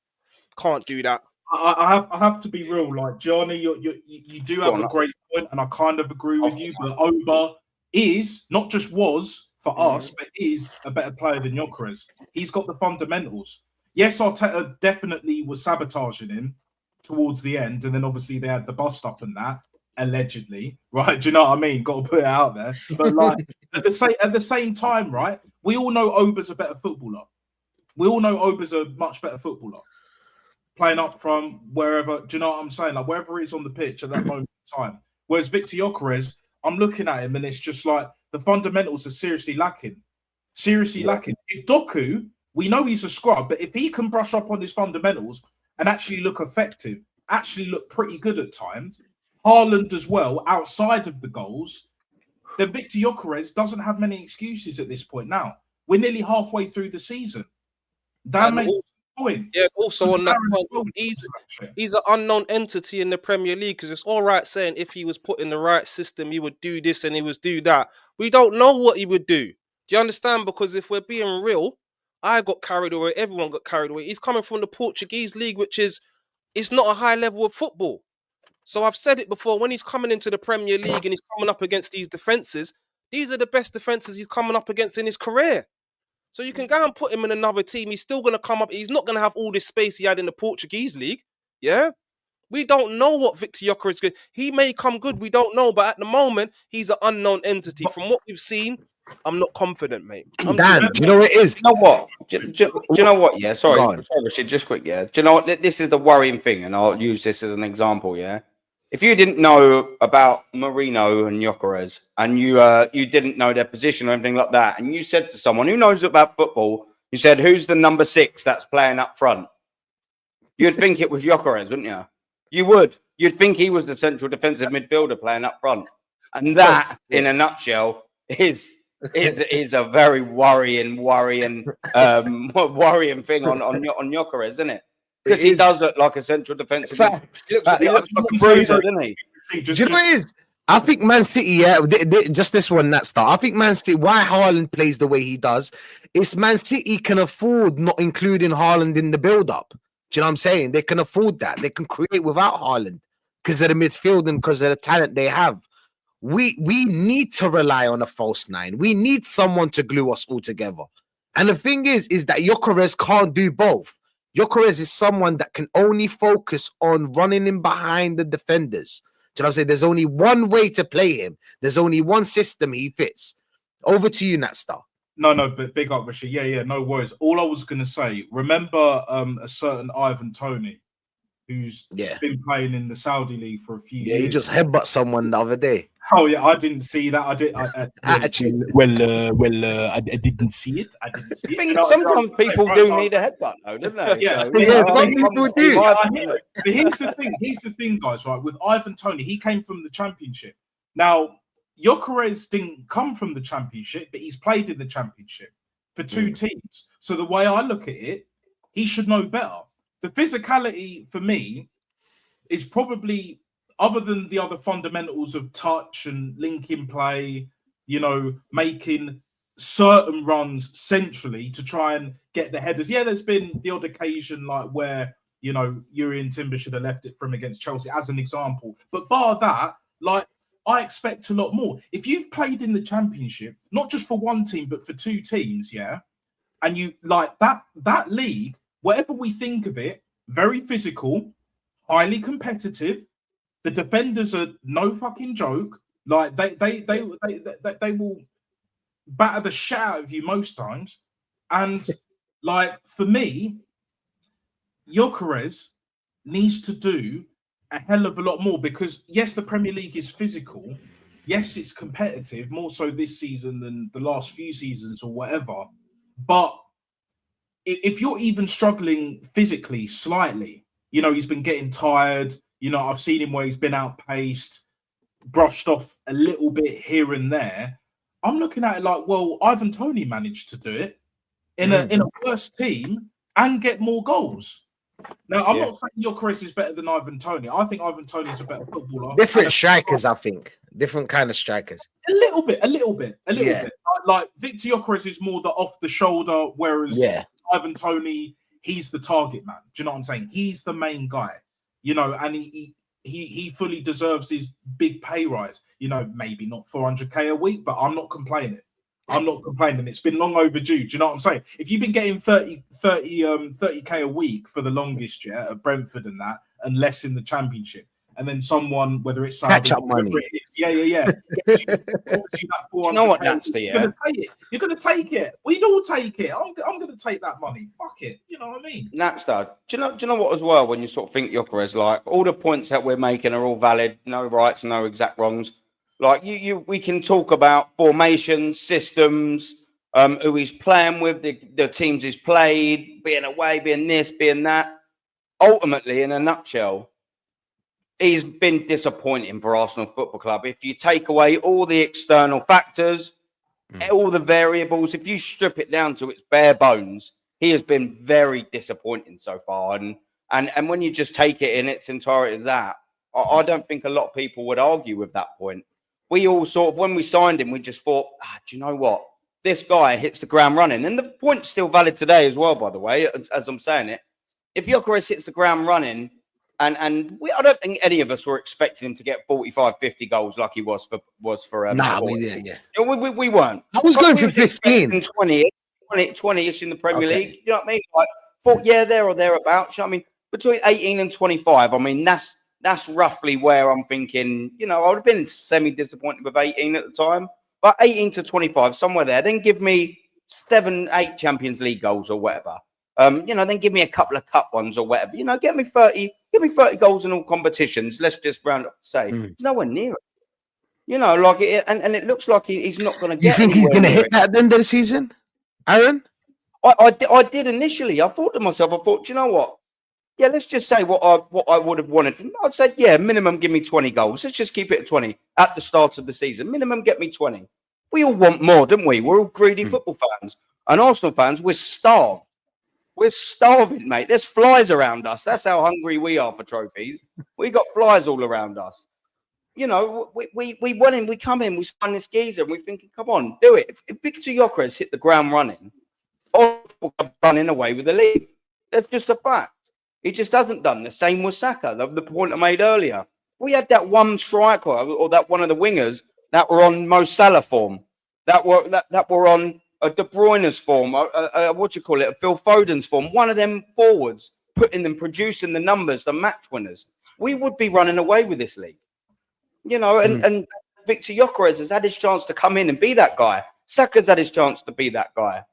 Can't do that. I have to be real, like Gianni, you do have a great point, and I kind of agree with you. But Oba is not just was for us, but is a better player than Gyökeres. He's got the fundamentals. Yes, Arteta definitely was sabotaging him towards the end, and then obviously they had the bust up and that, allegedly, right? Do you know what I mean? Got to put it out there. But like at the same time, right? We all know Oba's a better footballer. We all know Oba's a much better footballer. Playing up from wherever, do you know what I'm saying? Like wherever he's on the pitch at that moment in time. Whereas Victor Gyökeres, I'm looking at him and it's just like the fundamentals are seriously lacking. Lacking. If Doku, we know he's a scrub, but if he can brush up on his fundamentals and actually look effective, actually look pretty good at times, Haaland as well, outside of the goals, then Victor Gyökeres doesn't have many excuses at this point now. We're nearly halfway through the season. That makes point. Yeah, also on that point, he's an unknown entity in the Premier League, because it's all right saying if he was put in the right system, he would do this and he would do that. We don't know what he would do. Do you understand? Because if we're being real, I got carried away. Everyone got carried away. He's coming from the Portuguese league, which is it's not a high level of football. So I've said it before, when he's coming into the Premier League and he's coming up against these defenses, these are the best defenses he's coming up against in his career. So you can go and put him in another team. He's still going to come up. He's not going to have all this space he had in the Portuguese league. Yeah. We don't know what Victor Gyökeres is good. He may come good. We don't know. But at the moment, he's an unknown entity. From what we've seen, I'm not confident, mate. Dan, do you know what it is? You know what? Do you know what? Yeah, sorry, Richard, just quick. Yeah, do you know what? This is the worrying thing, and I'll use this as an example. Yeah, if you didn't know about Marino and Gyökeres, and you didn't know their position or anything like that, and you said to someone who knows about football, you said, "Who's the number 6 that's playing up front?" You'd think it was Gyökeres, wouldn't you? You would. You'd think he was the central defensive midfielder playing up front, and that, in a nutshell, is a very worrying thing on Gyökeres, isn't it? Because he does look like a central defensive. He looks like a bruiser, doesn't he? Do you know what it is? I think Man City, just this one, that start. I think Man City, why Haaland plays the way he does, is Man City can afford not including Haaland in the build-up. Do you know what I'm saying? They can afford that. They can create without Haaland because of the midfield and because of the talent they have. We need to rely on a false nine. We need someone to glue us all together. And the thing is that Gyökeres can't do both. Gyökeres is someone that can only focus on running in behind the defenders. Do you know what I'm saying? There's only one way to play him. There's only one system he fits. Over to you, Natstar. No, but big up, Rashid. Yeah, no worries. All I was going to say, remember a certain Ivan Toney who's been playing in the Saudi league for a few years. Yeah, he just headbutt someone the other day. Oh yeah, I didn't see that. I didn't see it. I think sometimes people do need a headbutt, though, don't they? Yeah, some people do. But here's the thing, guys. Right, with Ivan Toney, he came from the Championship. Now, Gyökeres didn't come from the Championship, but he's played in the Championship for 2 teams. So the way I look at it, he should know better. The physicality for me is probably, other than the other fundamentals of touch and linking play, you know, making certain runs centrally to try and get the headers. Yeah, there's been the odd occasion like where, you know, Jurrien Timber should have left it from against Chelsea as an example. But bar that, like, I expect a lot more. If you've played in the Championship, not just for one team, but for 2 teams, yeah, and you like that league, whatever we think of it, very physical, highly competitive. The defenders are no fucking joke. Like they will batter the shit out of you most times. And Like, for me, Gyökeres needs to do a hell of a lot more because, yes, the Premier League is physical. Yes, it's competitive, more so this season than the last few seasons or whatever. But if you're even struggling physically slightly, he's been getting tired. I've seen him where he's been outpaced, brushed off a little bit here and there. I'm looking at it like, well, Ivan Toney managed to do it in a worse team and get more goals. Now, I'm not saying Gyökeres is better than Ivan Toney. I think Ivan Toney is a better footballer. Different strikers, I think. Different kind of strikers. A little bit. Like Victor Gyökeres is more the off the shoulder, whereas Ivan Toney, he's the target man. Do you know what I'm saying? He's the main guy. And he fully deserves his big pay rise. Maybe not 400k a week, but I'm not complaining. It's been long overdue. Do you know what I'm saying? If you've been getting 30k a week for the longest at Brentford and that, and less in the Championship, and then someone, whether it's catch up money, you know what, Natster, you're gonna take it. We'd all take it. I'm gonna take that money. Fuck it. You know what I mean? Natster, do you know what as well? When you sort of think Gyökeres, like all the points that we're making are all valid, no rights, no exact wrongs. Like we can talk about formations, systems, who he's playing with, the teams he's played, being away, being this, being that. Ultimately, in a nutshell, he's been disappointing for Arsenal Football Club. If you take away all the external factors, all the variables, if you strip it down to its bare bones, he has been very disappointing so far. And when you just take it in its entirety as that, I don't think a lot of people would argue with that point. We all sort of, when we signed him, we just thought, do you know what? This guy hits the ground running. And the point's still valid today as well, by the way, as I'm saying it. If Gyökeres hits the ground running, and I don't think any of us were expecting him to get 45, 50 goals like he was for we didn't, we weren't. I was going for 15. 20-ish in the Premier League. You know what I mean? Like, there or thereabouts. You know what I mean? Between 18 and 25, I mean, that's roughly where I'm thinking, I would have been semi-disappointed with 18 at the time. But 18 to 25, somewhere there. Then give me 7, 8 Champions League goals or whatever. Then give me a couple of cup ones or whatever. Get me 30 goals in all competitions. Let's just round up to say. It's nowhere near it. And it looks like he's not going to get. You think he's going to hit that at the end of the season, Aaron? I did initially. I thought to myself, do you know what? Yeah, let's just say what I would have wanted from. I'd say, minimum give me 20 goals. Let's just keep it at 20 at the start of the season. Minimum get me 20. We all want more, don't we? We're all greedy football fans. And Arsenal fans, we're starved. We're starving, mate. There's flies around us. That's how hungry we are for trophies. We got flies all around us. We went in, we come in, we sign this geezer, and we're thinking, come on, do it. If Victor Gyökeres hit the ground running, Arsenal are running away with the league. That's just a fact. He just hasn't done the same with Saka. The point I made earlier. We had that one striker or that one of the wingers that were on Mo Salah form, that were on a De Bruyne's form, a Phil Foden's form. One of them forwards producing the numbers, the match winners. We would be running away with this league, And Victor Gyökeres has had his chance to come in and be that guy. Saka's had his chance to be that guy.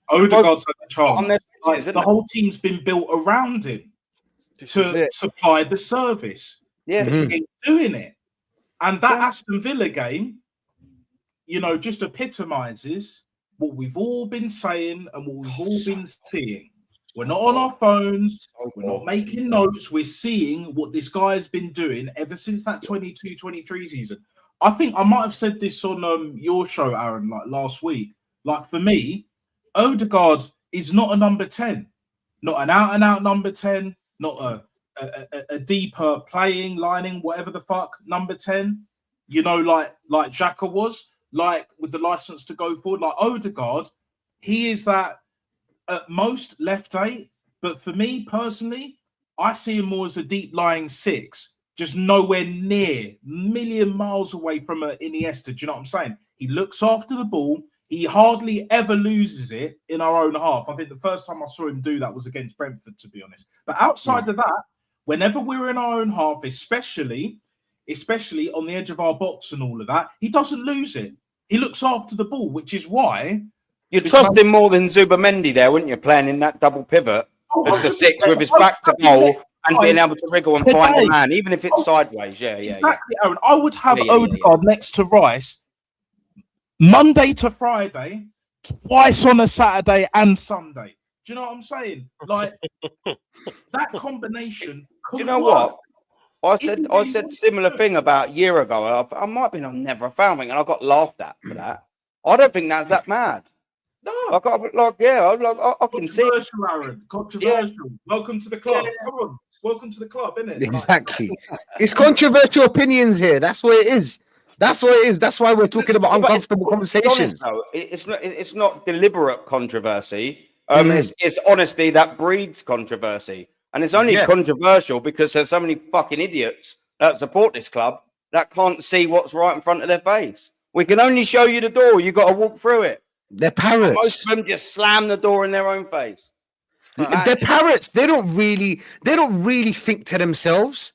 Odegaard's had the chance. The whole team's been built around him to supply the service. Yeah, he's doing it, and that Aston Villa game, just epitomizes what we've all been saying and what we've all been seeing. We're not on our phones. We're not making notes. We're seeing what this guy has been doing ever since that 22-23 season. I think I might have said this on your show, Aaron, like last week. Like, for me, Odegaard is not a number 10, not an out-and-out number 10, not a deeper playing, lining, whatever the fuck, number 10, like Xhaka was, like with the license to go forward. Like Odegaard, he is that at most left 8, but for me personally, I see him more as a deep-lying 6, just nowhere near, million miles away from an Iniesta. Do you know what I'm saying? He looks after the ball. He hardly ever loses it in our own half. I think the first time I saw him do that was against Brentford, to be honest. But outside of that, whenever we're in our own half, especially on the edge of our box and all of that, he doesn't lose it. He looks after the ball, which is why, You'd trust him more than Zubamendi there, wouldn't you? Playing in that double pivot as the 6 with his back to goal and being able to wriggle and find a man, even if it's sideways. Yeah. Exactly, Aaron. I would have Odegaard next to Rice Monday to Friday, twice on a Saturday and Sunday. Do you know what I'm saying? Like that combination. Do you know what? I said similar thing about a year ago. I might have been on Never a Foul thing, and I got laughed at for that. I don't think that's that mad. No, I got I can see. Controversial, Aaron. Controversial. Yeah. Welcome to the club. Come on, welcome to the club, isn't it? Exactly. It's controversial opinions here. That's what it is. That's what it is. That's why we're talking about uncomfortable conversations. It's not deliberate controversy. It's honesty that breeds controversy, and it's only controversial because there's so many fucking idiots that support this club that can't see what's right in front of their face. We can only show you the door. You got to walk through it. They're parrots. Most of them just slam the door in their own face. They're parrots. They don't really think to themselves.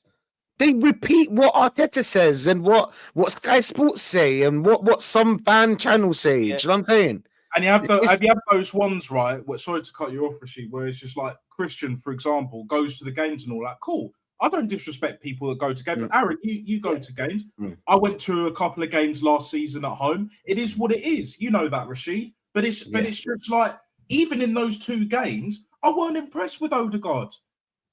They repeat what Arteta says and what Sky Sports say and what some fan channels say. Yeah. Do you know what I'm saying? And you have those ones, right? Sorry to cut you off, Rashid, where it's just like Christian, for example, goes to the games and all that. Cool. I don't disrespect people that go to games. Aaron, you go to games. I went to a couple of games last season at home. It is what it is. You know that, Rashid. But it's just like, even in those 2 games, I weren't impressed with Odegaard.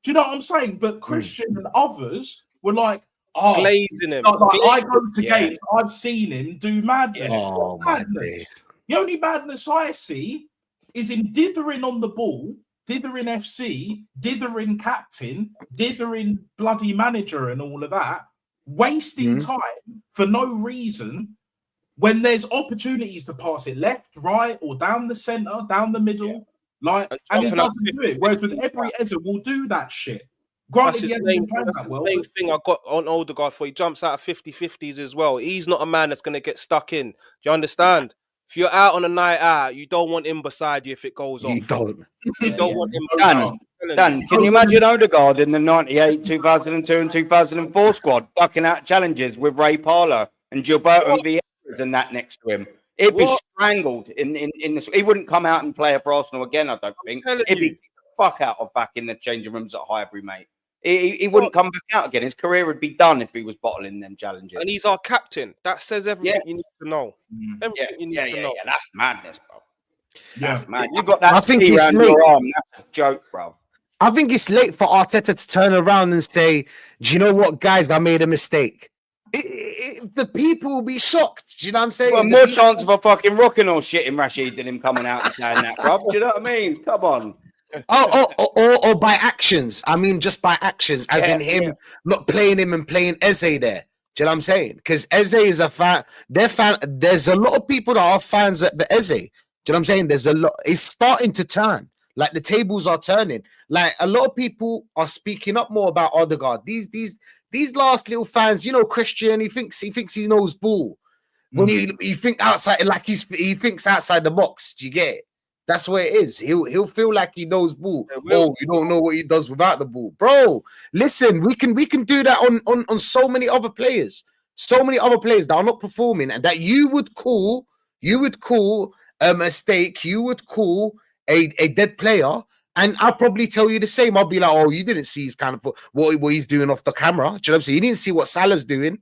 Do you know what I'm saying? But Christian and others were like, glazing him. I go to games, I've seen him do madness. Oh, madness. The only madness I see is in dithering on the ball, dithering FC, dithering captain, dithering bloody manager and all of that, wasting time for no reason when there's opportunities to pass it left, right, or down the centre, down the middle. And he doesn't do it. Whereas with every Eza, we'll do that shit. That's the same thing I got on Odegaard for. He jumps out of 50-50s as well. He's not a man that's going to get stuck in. Do you understand? If you're out on a night out, you don't want him beside you if it goes off. You don't want him. Dan, can you imagine Odegaard in the 98, 2002 and 2004 squad ducking out challenges with Ray Parlour and Gilberto and Vieira's and that next to him? He'd be strangled in this. He wouldn't come out and play for Arsenal again, I don't think. He'd be fuck out of back in the changing rooms at Highbury, mate. He wouldn't come back out again. His career would be done if he was bottling them challenges. And he's our captain. That says everything you need to know. Everything you need to know. Yeah, that's madness, bro. That's mad. You got that ski around your arm. That's a joke, bro. I think it's late for Arteta to turn around and say, do you know what, guys, I made a mistake. The people will be shocked. Do you know what I'm saying? Well, more chance of a fucking rocking or shitting Rashid than him coming out and saying that, bro. Do you know what I mean? Come on. Or by actions. I mean, just by actions, as in him not playing him and playing Eze there. Do you know what I'm saying? Because Eze is a fan. There's a lot of people that are fans at the Eze. Do you know what I'm saying? There's a lot. It's starting to turn. Like the tables are turning. Like a lot of people are speaking up more about Odegaard. These last little fans, you know, Christian. He thinks he knows ball. When he think outside, like he thinks outside the box. Do you get it? That's what it is. He'll feel like he knows ball. Oh, you don't know what he does without the ball, bro. Listen, we can do that on so many other players, that are not performing, and that you would call a mistake. You would call a dead player, and I'll probably tell you the same. I'll be like, oh, you didn't see his kind of what he's doing off the camera. Do you know what I'm saying? You didn't see what Salah's doing.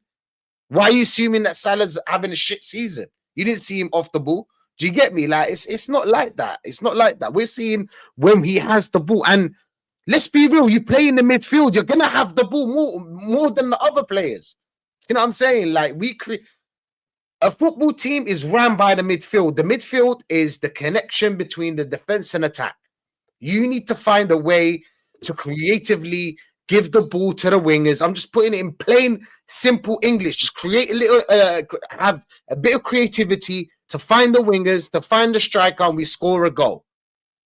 Why are you assuming that Salah's having a shit season? You didn't see him off the ball. Do you get me? Like, it's not like that. It's not like that. We're seeing when he has the ball. And let's be real, you play in the midfield, you're going to have the ball more than the other players. You know what I'm saying? Like, a football team is run by the midfield. The midfield is the connection between the defense and attack. You need to find a way to creatively give the ball to the wingers. I'm just putting it in plain, simple English. Just create a little, have a bit of creativity to find the wingers, to find the striker, and we score a goal.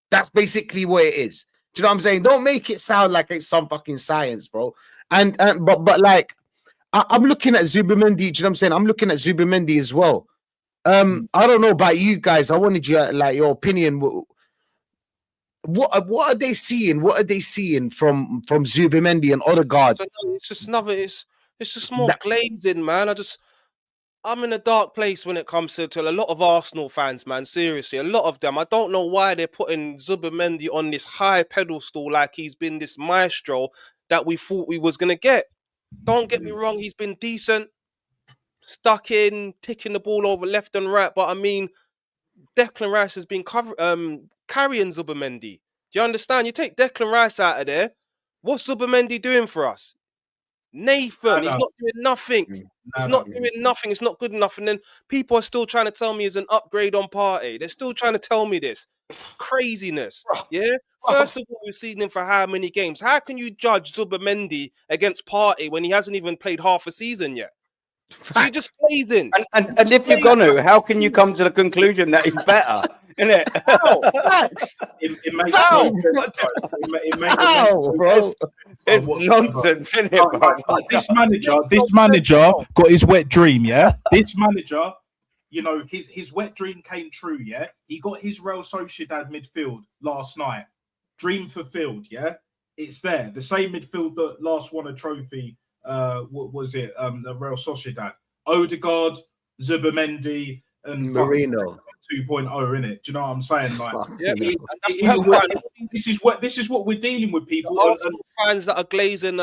That's basically what it is. Do you know what I'm saying? Don't make it sound like it's some fucking science, bro. But like, I'm looking at Zubamendi. Do you know what I'm saying? I'm looking at Zubamendi as well. I don't know about you guys. I wanted your opinion. What are they seeing? What are they seeing from Zubamendi and Odegaard? It's just more glazing, man. I'm in a dark place when it comes to a lot of Arsenal fans, man. Seriously, a lot of them. I don't know why they're putting Zubimendi on this high pedestal like he's been this maestro that we thought we was gonna get. Don't get me wrong, he's been decent, stuck in, ticking the ball over left and right. But I mean, Declan Rice has been carrying Zubimendi. Do you understand? You take Declan Rice out of there, what's Zubimendi doing for us? Nathan, he's not doing nothing. He's not doing nothing. It's not good enough. And then people are still trying to tell me he's an upgrade on Partey. They're still trying to tell me this craziness. Yeah. First of all, we've seen him for how many games? How can you judge Zubimendi against Partey when he hasn't even played half a season yet? So you're just glazing. And if you're gonna, how can you come to the conclusion that he's better? Isn't it? Facts. It makes How? no sense, bro. It makes How, bro? It's nonsense, isn't it, bro? This manager got his wet dream, yeah. This manager, you know, his wet dream came true, yeah. He got his Real Sociedad midfield last night. Dream fulfilled, yeah. It's there. The same midfield that last won a trophy. What was it? The Real Sociedad. Odegaard, Zubimendi, and Marino 2.0 in it. Do you know what I'm saying? Like, this is what we're dealing with, people. The Arsenal fans that are glazing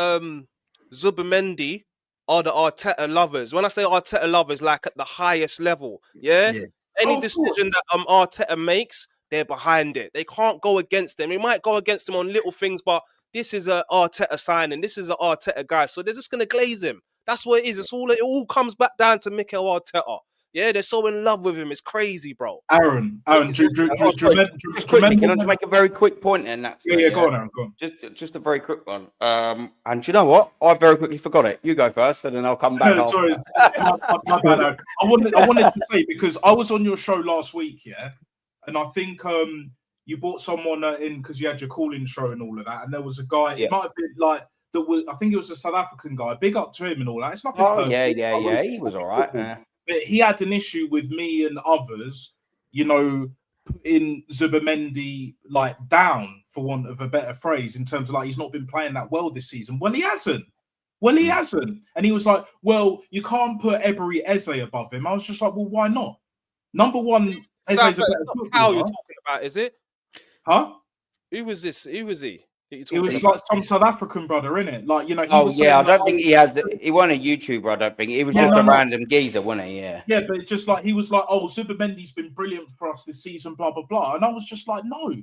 Zubimendi are the Arteta lovers. When I say Arteta lovers, like at the highest level, yeah. Any decision that Arteta makes, they're behind it. They can't go against them. They might go against him on little things, but this is a Arteta signing. This is an Arteta guy, so they're just gonna glaze him. That's what it is. It all comes back down to Mikel Arteta. Yeah, they're so in love with him. It's crazy, bro. Aaron, can I just make a very quick point in that? Yeah, go on, Aaron, go on. Just a very quick one. And do you know what? I very quickly forgot it. You go first, and then I'll come back. Sorry, my bad, Aaron. I wanted to say, because I was on your show last week, yeah, and I think you brought someone in because you had your call-in show and all of that, and there was a guy. It might have been like that was. I think it was a South African guy. Big up to him and all that. It's nothing. Yeah. He was all right. Yeah. But he had an issue with me and others, you know, putting Zubimendi like down, for want of a better phrase, in terms of like he's not been playing that well this season. Well, he hasn't. And he was like, well, you can't put Ebery Eze above him. I was just like, well, why not? Number one, Eze's a better footballer. How you're talking about, is it? Huh? Who was this? Who was he? It was like some South African brother, innit? Like, you know. I don't think he has. He wasn't a YouTuber. I don't think he was just a random geezer, wasn't he? Yeah. Yeah, but it's just like he was like, "Oh, Zubimendi's been brilliant for us this season," blah blah blah, and I was just like, "No,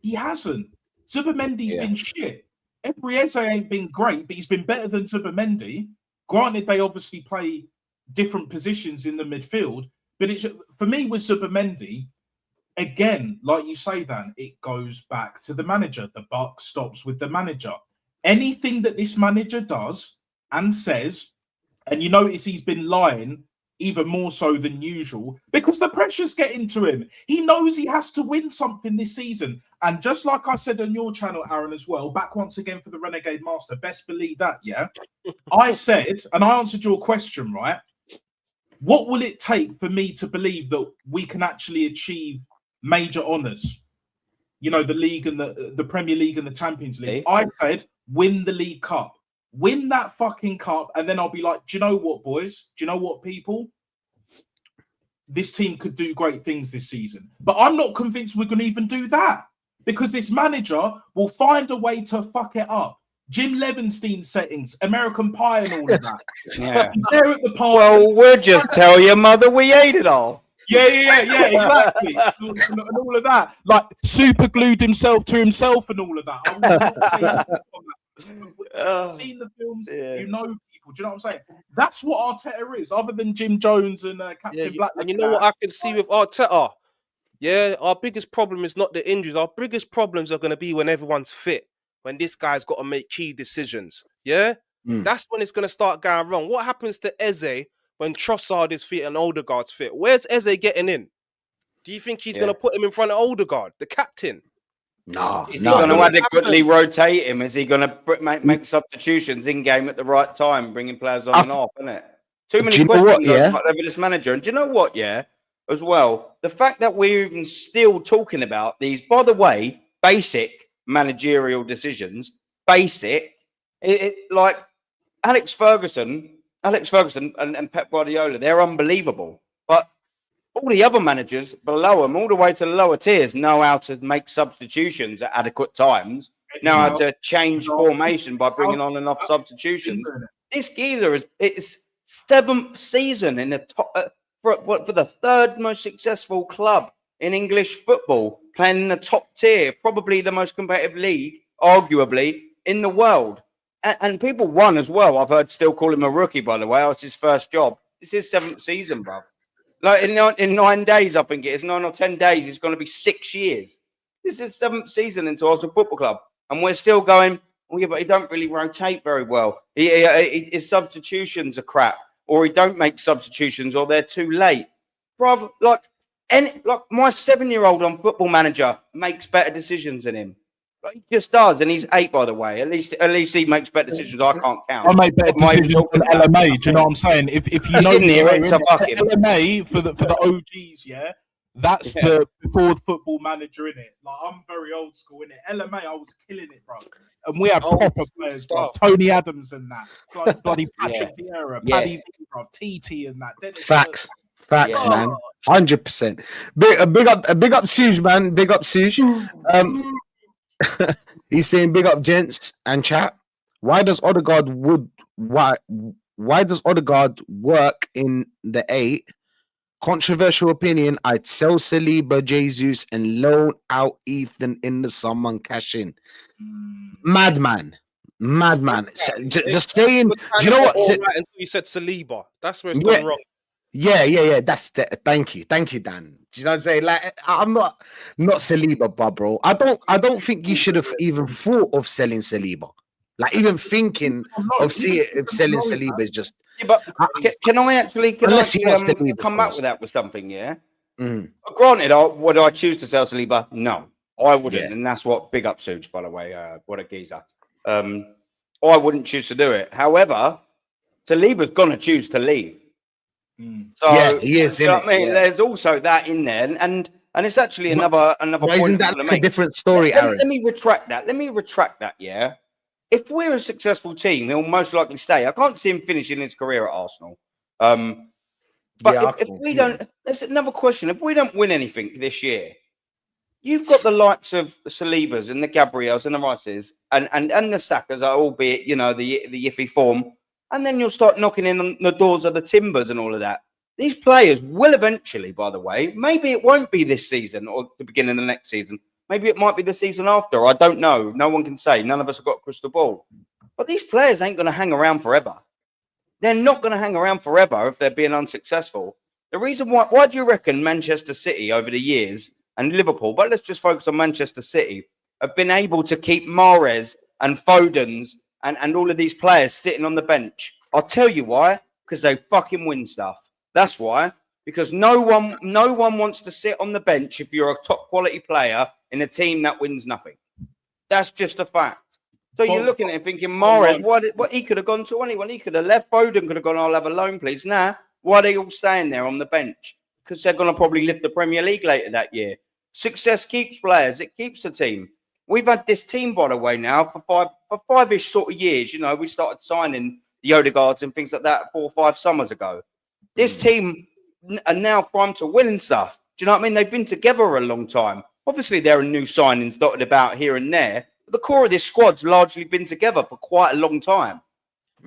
he hasn't. Zubimendi's been shit. Ebery Eze ain't been great, but he's been better than Zubimendi. Granted, they obviously play different positions in the midfield, but it's for me with Zubimendi." Again, like you say, Dan, it goes back to the manager. The buck stops with the manager. Anything that this manager does and says, and you notice he's been lying even more so than usual because the pressure's getting to him. He knows he has to win something this season. And just like I said on your channel, Aaron, as well, back once again for the Renegade Master, best believe that, yeah? I said, and I answered your question, right? What will it take for me to believe that we can actually achieve major honours, you know, the league and the Premier League and the Champions League? I said, win the League Cup, win that fucking cup, and then I'll be like, do you know what, boys? Do you know what, people? This team could do great things this season. But I'm not convinced we're going to even do that because this manager will find a way to fuck it up. Jim Levenstein settings, American Pie, and all of that. Yeah. There at the party. Well, we'll just tell your mother we ate it all. Yeah, exactly. and all of that. Like, super glued himself to himself and all of that. I've seen the films, you know people. Do you know what I'm saying? That's what Arteta is, other than Jim Jones and Captain Black. And you know what I can see with Arteta? Yeah, our biggest problem is not the injuries. Our biggest problems are going to be when everyone's fit, when this guy's got to make key decisions. Yeah? That's when it's going to start going wrong. What happens to Eze when Trossard is fit and Odegaard's fit? Where's Eze getting in? Do you think he's going to put him in front of Odegaard, the captain? No. Is he going to adequately rotate him? Is he going to make substitutions in game at the right time, bringing players on and off? Isn't it? Too many questions over this manager. And do you know what? Yeah, as well, the fact that we're even still talking about these, by the way, basic managerial decisions, like Alex Ferguson Alex Ferguson and Pep Guardiola, they're unbelievable. But all the other managers below them, all the way to the lower tiers, know how to make substitutions at adequate times, know how to change formation by bringing on enough substitutions. This geezer it's 7th season in the top for the 3rd most successful club in English football, playing in the top tier, probably the most competitive league, arguably, in the world. And people won as well. I've heard still call him a rookie, by the way. It's his first job. It's his 7th season, bro. Like in 9 days, I think it is 9 or 10 days. It's going to be 6 years. This is 7th season into Arsenal Football Club, and we're still going. Oh yeah, but he don't really rotate very well. His substitutions are crap, or he don't make substitutions, or they're too late, brother. Like my 7-year-old on Football Manager makes better decisions than him. Like, he just does, and he's 8, by the way. At least he makes better decisions. I can't count. I make better decisions than LMA. Do you know what I'm saying? If you know, didn't hear it, so fuck him. LMA for the OGs, yeah. That's the before the Football Manager in it. Like, I'm very old school in it. LMA, I was killing it, bro. And we had proper players, bro. Tony Adams and that, bloody Patrick Vieira, Paddy V, bro, TT and that. Facts, man, 100%. Big up, Suge, man. Big up, Suge. He's saying big up, gents and chat. Why does Odegaard work in the 8? Controversial opinion. I'd sell Saliba, Jesus, and loan out Ethan in the summer and cash in. Madman. Just saying. Do you know what? Right until you said Saliba. That's where it's gone wrong. Yeah. That's thank you, Dan. Do you know what I'm saying? Like, I'm not Saliba, bro. I don't think you should have even thought of selling Saliba. Like, even thinking of selling Saliba is just. Yeah, but can I come back with that with something? Yeah. Granted, would I choose to sell Saliba? No, I wouldn't, and that's what big up Suge, by the way. What a geezer. I wouldn't choose to do it. However, Saliba's gonna choose to leave. So he is. You know what I mean? There's also that in there, and it's actually another point. Isn't that like a different story, Aaron? Let me retract that. Yeah. If we're a successful team, he'll most likely stay. I can't see him finishing his career at Arsenal. But if we don't, there's another question. If we don't win anything this year, you've got the likes of the Salibas and the Gabriels and the Rices and the Sakas, albeit, you know, the iffy form. And then you'll start knocking in the doors of the Timbers and all of that. These players will eventually, by the way, maybe it won't be this season or the beginning of the next season. Maybe it might be the season after. I don't know. No one can say. None of us have got a crystal ball. But these players ain't going to hang around forever. They're not going to hang around forever if they're being unsuccessful. The reason why do you reckon Manchester City over the years and Liverpool, but let's just focus on Manchester City, have been able to keep Mahrez and Foden's and all of these players sitting on the bench? I'll tell you why. Because they fucking win stuff. That's why. Because no one wants to sit on the bench if you're a top quality player in a team that wins nothing. That's just a fact. So you're looking at it thinking, Mahrez, what he could have gone to anyone. He could have left. Foden could have gone, I'll have a loan, please. Nah, why are they all staying there on the bench? Because they're going to probably lift the Premier League later that year. Success keeps players. It keeps the team. We've had this team, by the way, now for five-ish sort of years. You know, we started signing the Odegaards and things like that 4 or 5 summers ago. This team are now primed to win and stuff. Do you know what I mean? They've been together a long time. Obviously, there are new signings dotted about here and there. But the core of this squad's largely been together for quite a long time.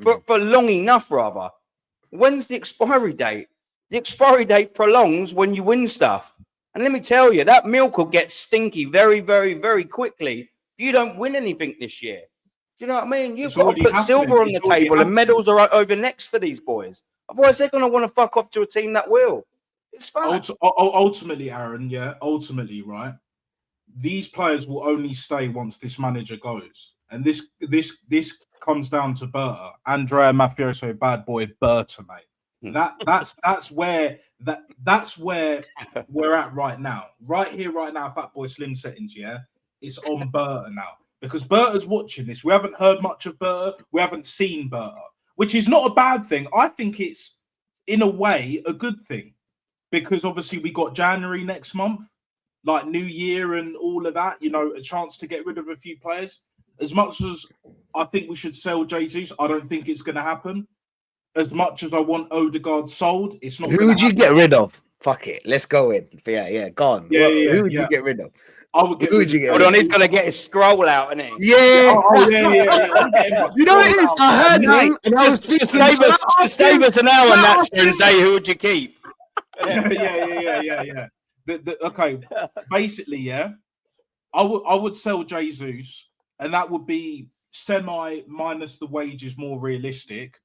For long enough, rather. When's the expiry date? The expiry date prolongs when you win stuff. And let me tell you, that milk will get stinky very, very, very quickly if you don't win anything this year. Do you know what I mean? You've got to put silver on the table and medals are over next for these boys. Otherwise, they're going to want to fuck off to a team that will. It's fun. Ultimately, Aaron, ultimately, right? These players will only stay once this manager goes. And this comes down to Berta. Andrea Mafioso, bad boy, Berta, mate. That's where we're at right now. Right here, right now, Fat Boy Slim settings, it's on Berta now. Because Berta's watching this. We haven't heard much of Berta. We haven't seen Berta, which is not a bad thing. I think it's, in a way, a good thing. Because obviously we got January next month, like New Year and all of that, you know, a chance to get rid of a few players. As much as I think we should sell Jesus, I don't think it's going to happen. as much as I want Odegaard sold, it's not. Who would you get rid of? Fuck it, let's go in. Yeah, go on. Yeah, Who would you get rid of? I would get. Who would you get Hold rid on, of? he's gonna get his scroll out, isn't he? Yeah. I'm getting my You know what it is? scroll out. I heard Mate, him, and I was thinking, Just gave us an hour on that and say who would you keep? Yeah. Okay, basically, yeah, I would sell Jesus, and that would be semi minus the wages, more realistic.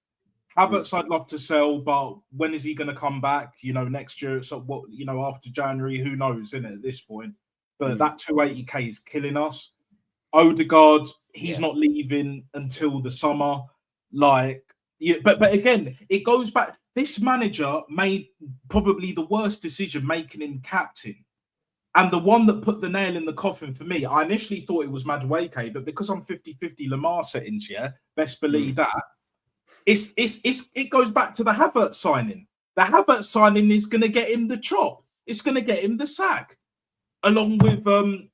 Havertz, I'd love to sell, but when is he going to come back? You know, next year. So what? You know, after January, who knows? Isn't it at this point? But that 280k is killing us. Odegaard, he's not leaving until the summer. Like, yeah, but again, it goes back. This manager made probably the worst decision, making him captain. And the one that put the nail in the coffin for me, I initially thought it was Madueke, but because I'm 50-50 Lamar settings, yeah, best believe that. It goes back to the Havertz signing. The Havertz signing is going to get him the chop. It's going to get him the sack. Along with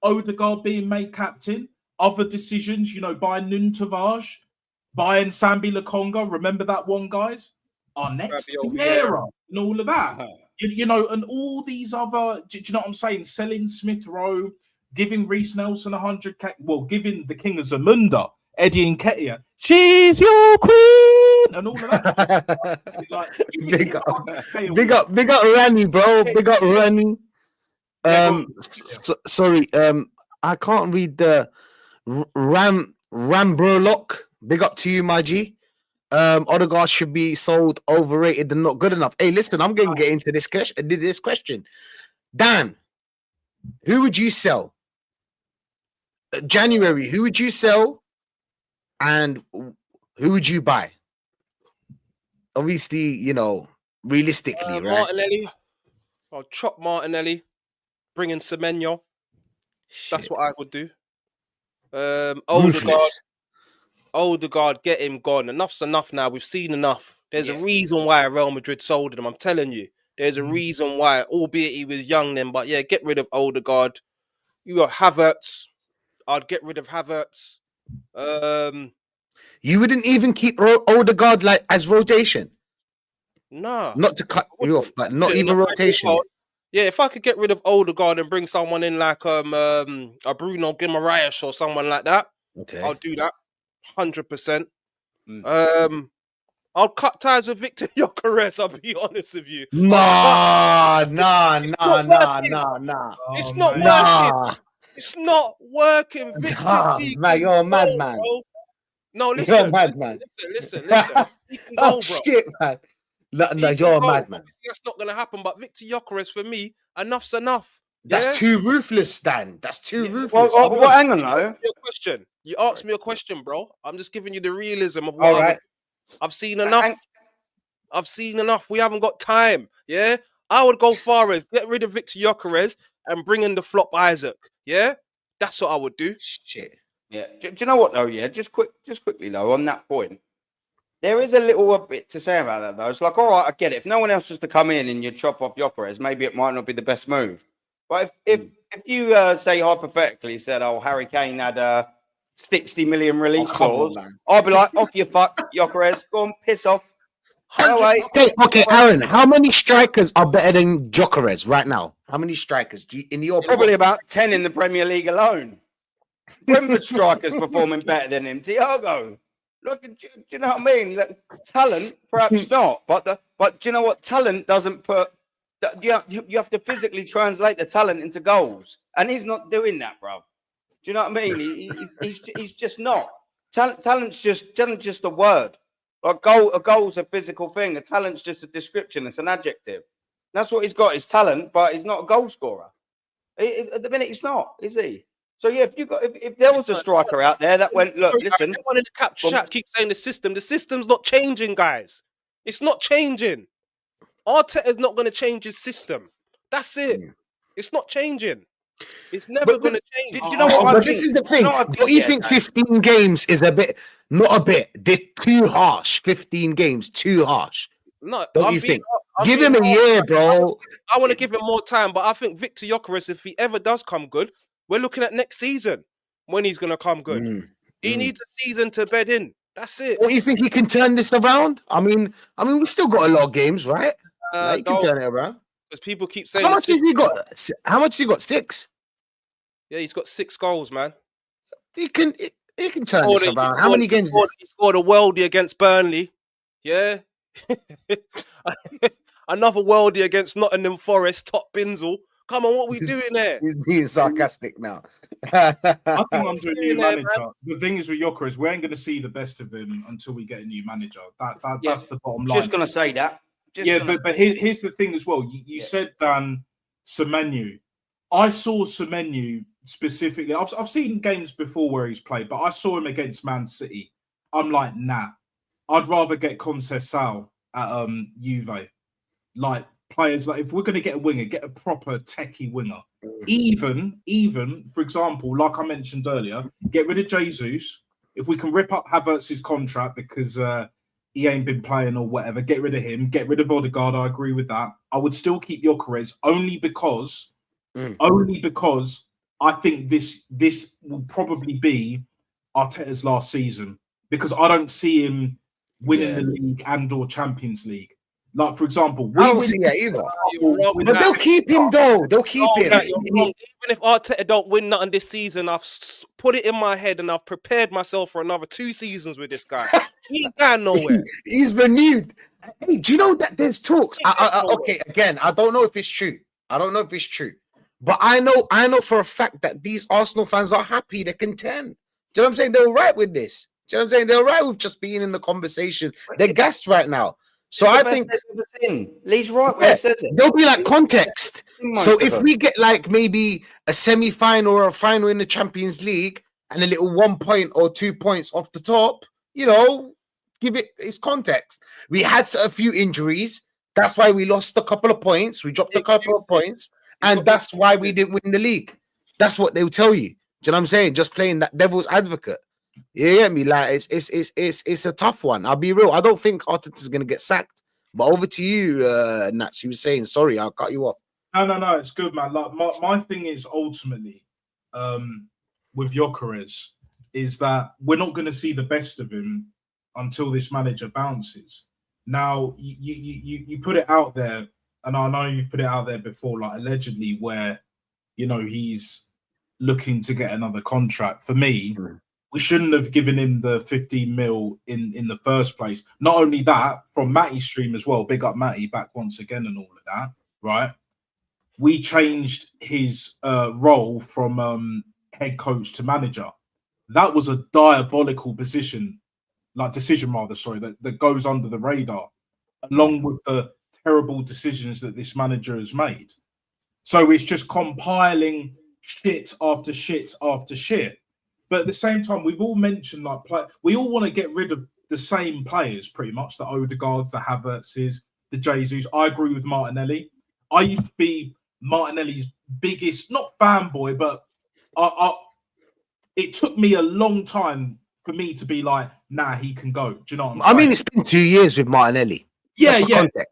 Odegaard being made captain, other decisions, you know, buying Nuntavage, buying Sambi Lakonga, remember that one, guys? Our next era and all of that. You know, and all these other, do you know what I'm saying? Selling Smith Rowe, giving Reece Nelson 100k, well, giving the King of Zamunda, Eddie Nketiah, she's your queen, and all of that. Like, big up Rani, bro. Big up Rani. Sorry, I can't read the Rambrolock. Big up to you, my G. Odegaard should be sold, overrated, and not good enough. Hey, listen, I'm going to get into this question. Dan, who would you sell? January, who would you sell? And who would you buy? Obviously, you know, realistically, right? Martinelli. I'll chop Martinelli. Bring in Semenyo. That's what I would do. Odegaard, get him gone. Enough's enough now. We've seen enough. There's a reason why Real Madrid sold him. I'm telling you. There's a reason why, albeit he was young then. But yeah, get rid of Odegaard. You got Havertz. I'd get rid of Havertz. You wouldn't even keep Odegaard like as rotation. Nah. Not to cut you off, but not even rotation. Yeah, if I could get rid of Odegaard and bring someone in like a Bruno Guimaraes or someone like that, okay, I'll do that. 100%. I'll cut ties with Victor Gyökeres, I'll be honest with you. Nah. It's not working. It's not working. Victor man, you're a madman. No, listen. You're a madman. Listen. He can go, bro. Shit, man. No, you're a madman. That's not going to happen, but Victor Gyökeres, for me, enough's enough. That's too ruthless, Stan. That's too ruthless. Well, hang on, though. You asked me a question, bro. I'm just giving you the realism of All what right. I've seen enough. I've seen enough. We haven't got time. Yeah, I would go far as get rid of Victor Gyökeres and bring in the flop Isaac. Yeah, that's what I would do. Shit. Yeah. Do you know what though? Yeah, just quickly though on that point. There is a bit to say about that though. It's like, all right, I get it. If no one else was to come in and you chop off Gyökeres, maybe it might not be the best move. But if you say hypothetically said, oh, Harry Kane had a 60 million release clause, I'll be like, off you fuck, Gyökeres, go on, piss off. Okay, Aaron, how many strikers are better than Gyökeres right now? How many strikers in your probably about 10 in the Premier League alone. Brentford strikers performing better than him. Thiago, look, do you know what I mean? Like, talent, perhaps not, but do you know what? Talent doesn't put. You have to physically translate the talent into goals, and he's not doing that, bro. Do you know what I mean? He's just not. Talent's just a word. A goal's a physical thing. A talent's just a description. It's an adjective. That's what he's got. His talent, but he's not a goal scorer. At the minute, he's not, is he? So yeah, if there was a striker out there that went, look, listen. Everyone in the chat keeps saying the system. The system's not changing, guys. It's not changing. Arteta's not going to change his system. That's it. It's not changing. It's never going to change. You know what? But this is the thing. Don't you think 15 games is a bit, not a bit, this too harsh? 15 games, too harsh. No, don't you think? Give him a year, bro. I want to give him more time, but I think Victor Gyökeres, if he ever does come good, we're looking at next season when he's going to come good. He needs a season to bed in. That's it. What do you think he can turn this around? I mean, we still got a lot of games, right? Like, he can Don't, turn it around. because people keep saying How much has he got? How much has he got? 6. Yeah, he's got 6 goals, man. He can turn this around. How many games? He scored a worldie against Burnley. Yeah. Another worldie against Nottingham Forest, top Binzel. Come on, what we doing there? He's being sarcastic now. I think under a doing new there, manager, the thing is with Yoker is we ain't going to see the best of him until we get a new manager. That's the bottom line. Just going to say that. But here's the thing as well. You said Dan Semenyo. I saw Semenyo specifically. I've seen games before where he's played, but I saw him against Man City. I'm like, nah. I'd rather get Conceição at Juve. Like players, like if we're going to get a winger, get a proper techie winger. Even for example, like I mentioned earlier, get rid of Jesus. If we can rip up Havertz's contract because he ain't been playing or whatever, get rid of him. Get rid of Odegaard. I agree with that. I would still keep Gyökeres only because I think this will probably be Arteta's last season because I don't see him winning the league and/or Champions League. Like, for example, I don't see that either. But they'll keep him though. They'll keep him. Even if Arteta don't win nothing this season, I've put it in my head and I've prepared myself for another 2 seasons with this guy. He ain't going nowhere. He's renewed. Hey, do you know that there's talks? Okay, again, I don't know if it's true. But I know for a fact that these Arsenal fans are happy to contend. Do you know what I'm saying? They're all right with this. Do you know what I'm saying? They're all right with just being in the conversation. They're gassed right now. So I think Lee's right when he says it. There'll be like context. So if we get like maybe a semi-final or a final in the Champions League and a little 1 point or 2 points off the top, you know, give it its context. We had a few injuries. That's why we lost a couple of points. We dropped a couple of points, and that's why we didn't win the league. That's what they'll tell you. Do you know what I'm saying? Just playing that devil's advocate. You get me? Like it's a tough one. I'll be real. I don't think Arteta's gonna get sacked. But over to you, Nats. You were saying, sorry, I'll cut you off. No, it's good, man. Like my thing is ultimately, with Gyökeres, is that we're not gonna see the best of him until this manager bounces. Now you put it out there, and I know you've put it out there before, like allegedly, where you know he's looking to get another contract. For me, we shouldn't have given him the 15 mil in the first place. Not only that, from Matty's stream as well, big up Matty back once again and all of that, right? We changed his role from head coach to manager. That was a diabolical decision that goes under the radar, along with the terrible decisions that this manager has made. So it's just compiling shit after shit after shit. But at the same time, we've all mentioned we all want to get rid of the same players, pretty much the Odegaards, the Havertzes, the Jesus. I agree with Martinelli. I used to be Martinelli's biggest, not fanboy, but it took me a long time for me to be like, nah, he can go. Do you know what I'm saying? I mean, it's been 2 years with Martinelli. Yeah. Context.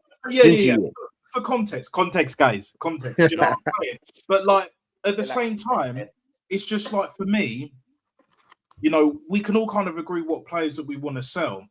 For context, guys, context. Do you know what I'm saying? But like at the same time, it's just like for me. You know, we can all kind of agree what players that we want to sell.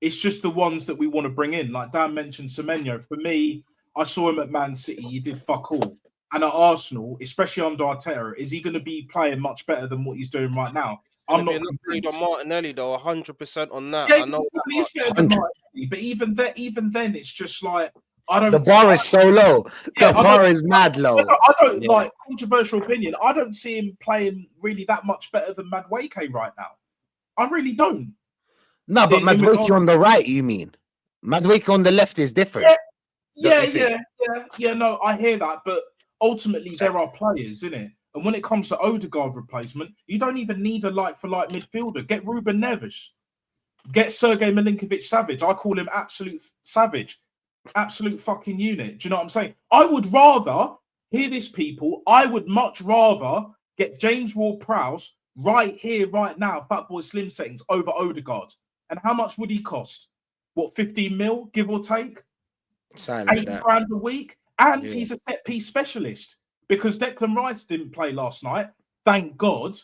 It's just the ones that we want to bring in. Like Dan mentioned Semenyo. For me, I saw him at Man City. He did fuck all. And at Arsenal, especially under Arteta, is he going to be playing much better than what he's doing right now? I'm not convinced on Martinelli though, 100% on that. Yeah, I know he is better than Martinelli, but even then, it's just like I don't. The bar is so low. The bar is mad low. I don't like controversial opinion. I don't see him playing really that much better than Madueke right now. I really don't. No, but Madueke on the right, you mean? Madueke on the left is different. Yeah. No, I hear that, but ultimately there are players, isn't it? And when it comes to Odegaard replacement, you don't even need a like-for-like midfielder. Get Ruben Neves. Get Sergei Milinkovic-Savic. I call him absolute savage. Absolute fucking unit. Do you know what I'm saying? I would rather, hear this, people, I would much rather get James Ward-Prowse right here, right now, Fatboy Slim settings over Odegaard. And how much would he cost? What, 15 mil, give or take? Like 8 grand a week? And he's a set-piece specialist. Because Declan Rice didn't play last night. Thank God.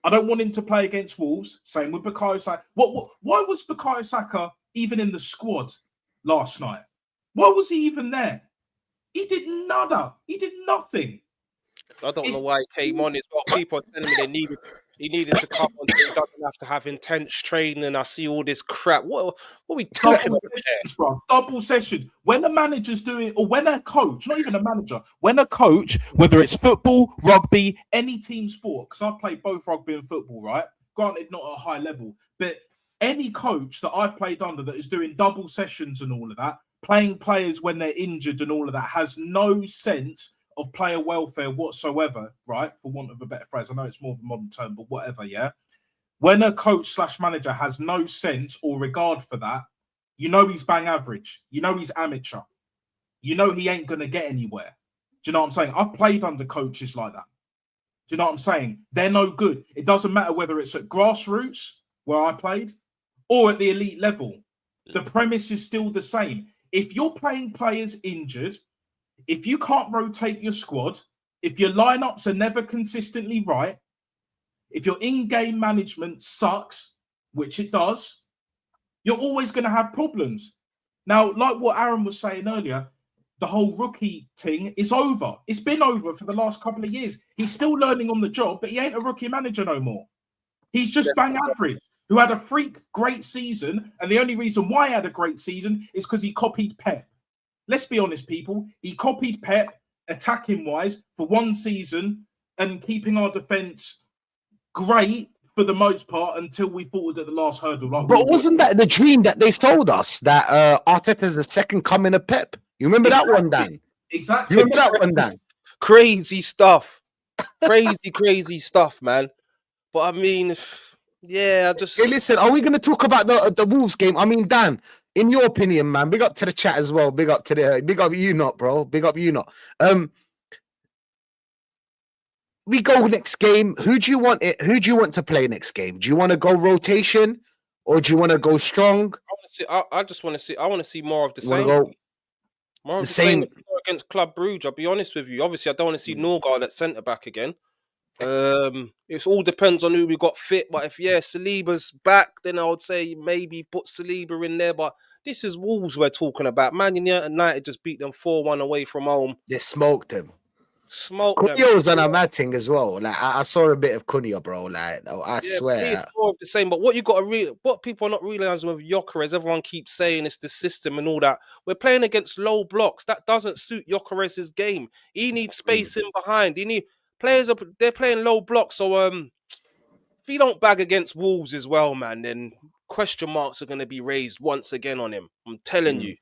I don't want him to play against Wolves. Same with Bukayo Saka. Why was Bukayo Saka even in the squad last night? Why was he even there? He did nada. He did nothing. I don't know why he came on as well. People are telling me he needed to come on. He doesn't have to have intense training. I see all this crap. What are we talking about? Bro, double sessions. When a manager's doing, or when a coach, not even a manager, when a coach, whether it's football, rugby, any team sport, because I've played both rugby and football, right? Granted, not at a high level, but any coach that I've played under that is doing double sessions and all of that, playing players when they're injured and all of that, has no sense of player welfare whatsoever, right? For want of a better phrase. I know it's more of a modern term, but whatever, yeah? When a coach / manager has no sense or regard for that, you know he's bang average. You know he's amateur. You know he ain't going to get anywhere. Do you know what I'm saying? I've played under coaches like that. Do you know what I'm saying? They're no good. It doesn't matter whether it's at grassroots, where I played, or at the elite level. The premise is still the same. If you're playing players injured, if you can't rotate your squad, if your lineups are never consistently right, if your in-game management sucks, which it does, you're always going to have problems. Now, like what Aaron was saying earlier, the whole rookie thing is over. It's been over for the last couple of years. He's still learning on the job, but he ain't a rookie manager no more. He's just bang average, who had a freak great season, and the only reason why he had a great season is because he copied Pep. Let's be honest, people. He copied Pep, attacking-wise, for one season and keeping our defence great for the most part until we faltered at the last hurdle. But wasn't that the dream that they sold us, that Arteta's the second coming of Pep? You remember that one, Dan? Exactly. You remember that one, Dan? Crazy stuff. Crazy stuff, man. But I mean, yeah, I just... Hey, listen, are we going to talk about the Wolves game? I mean, Dan, in your opinion, man, big up to the chat as well. Big up you not, bro. Big up you not. We go next game. Who do you want to play next game? Do you want to go rotation or do you want to go strong? I want to see more of the same. More of the same against Club Brugge. I'll be honest with you. Obviously, I don't want to see Norgard at centre back again. It all depends on who we got fit. But if Saliba's back, then I would say maybe put Saliba in there. But this is Wolves we're talking about. Man United just beat them 4-1 away from home. They smoked them. Cunha was on a mad thing as well. Like I saw a bit of Cunha, bro. Like I swear, it's more of the same. But what people are not realizing with Gyökeres, everyone keeps saying it's the system and all that. We're playing against low blocks. That doesn't suit Gyökeres' game. He needs space in behind. They're playing low blocks. So if he don't bag against Wolves as well, man, then question marks are going to be raised once again on him. I'm telling you.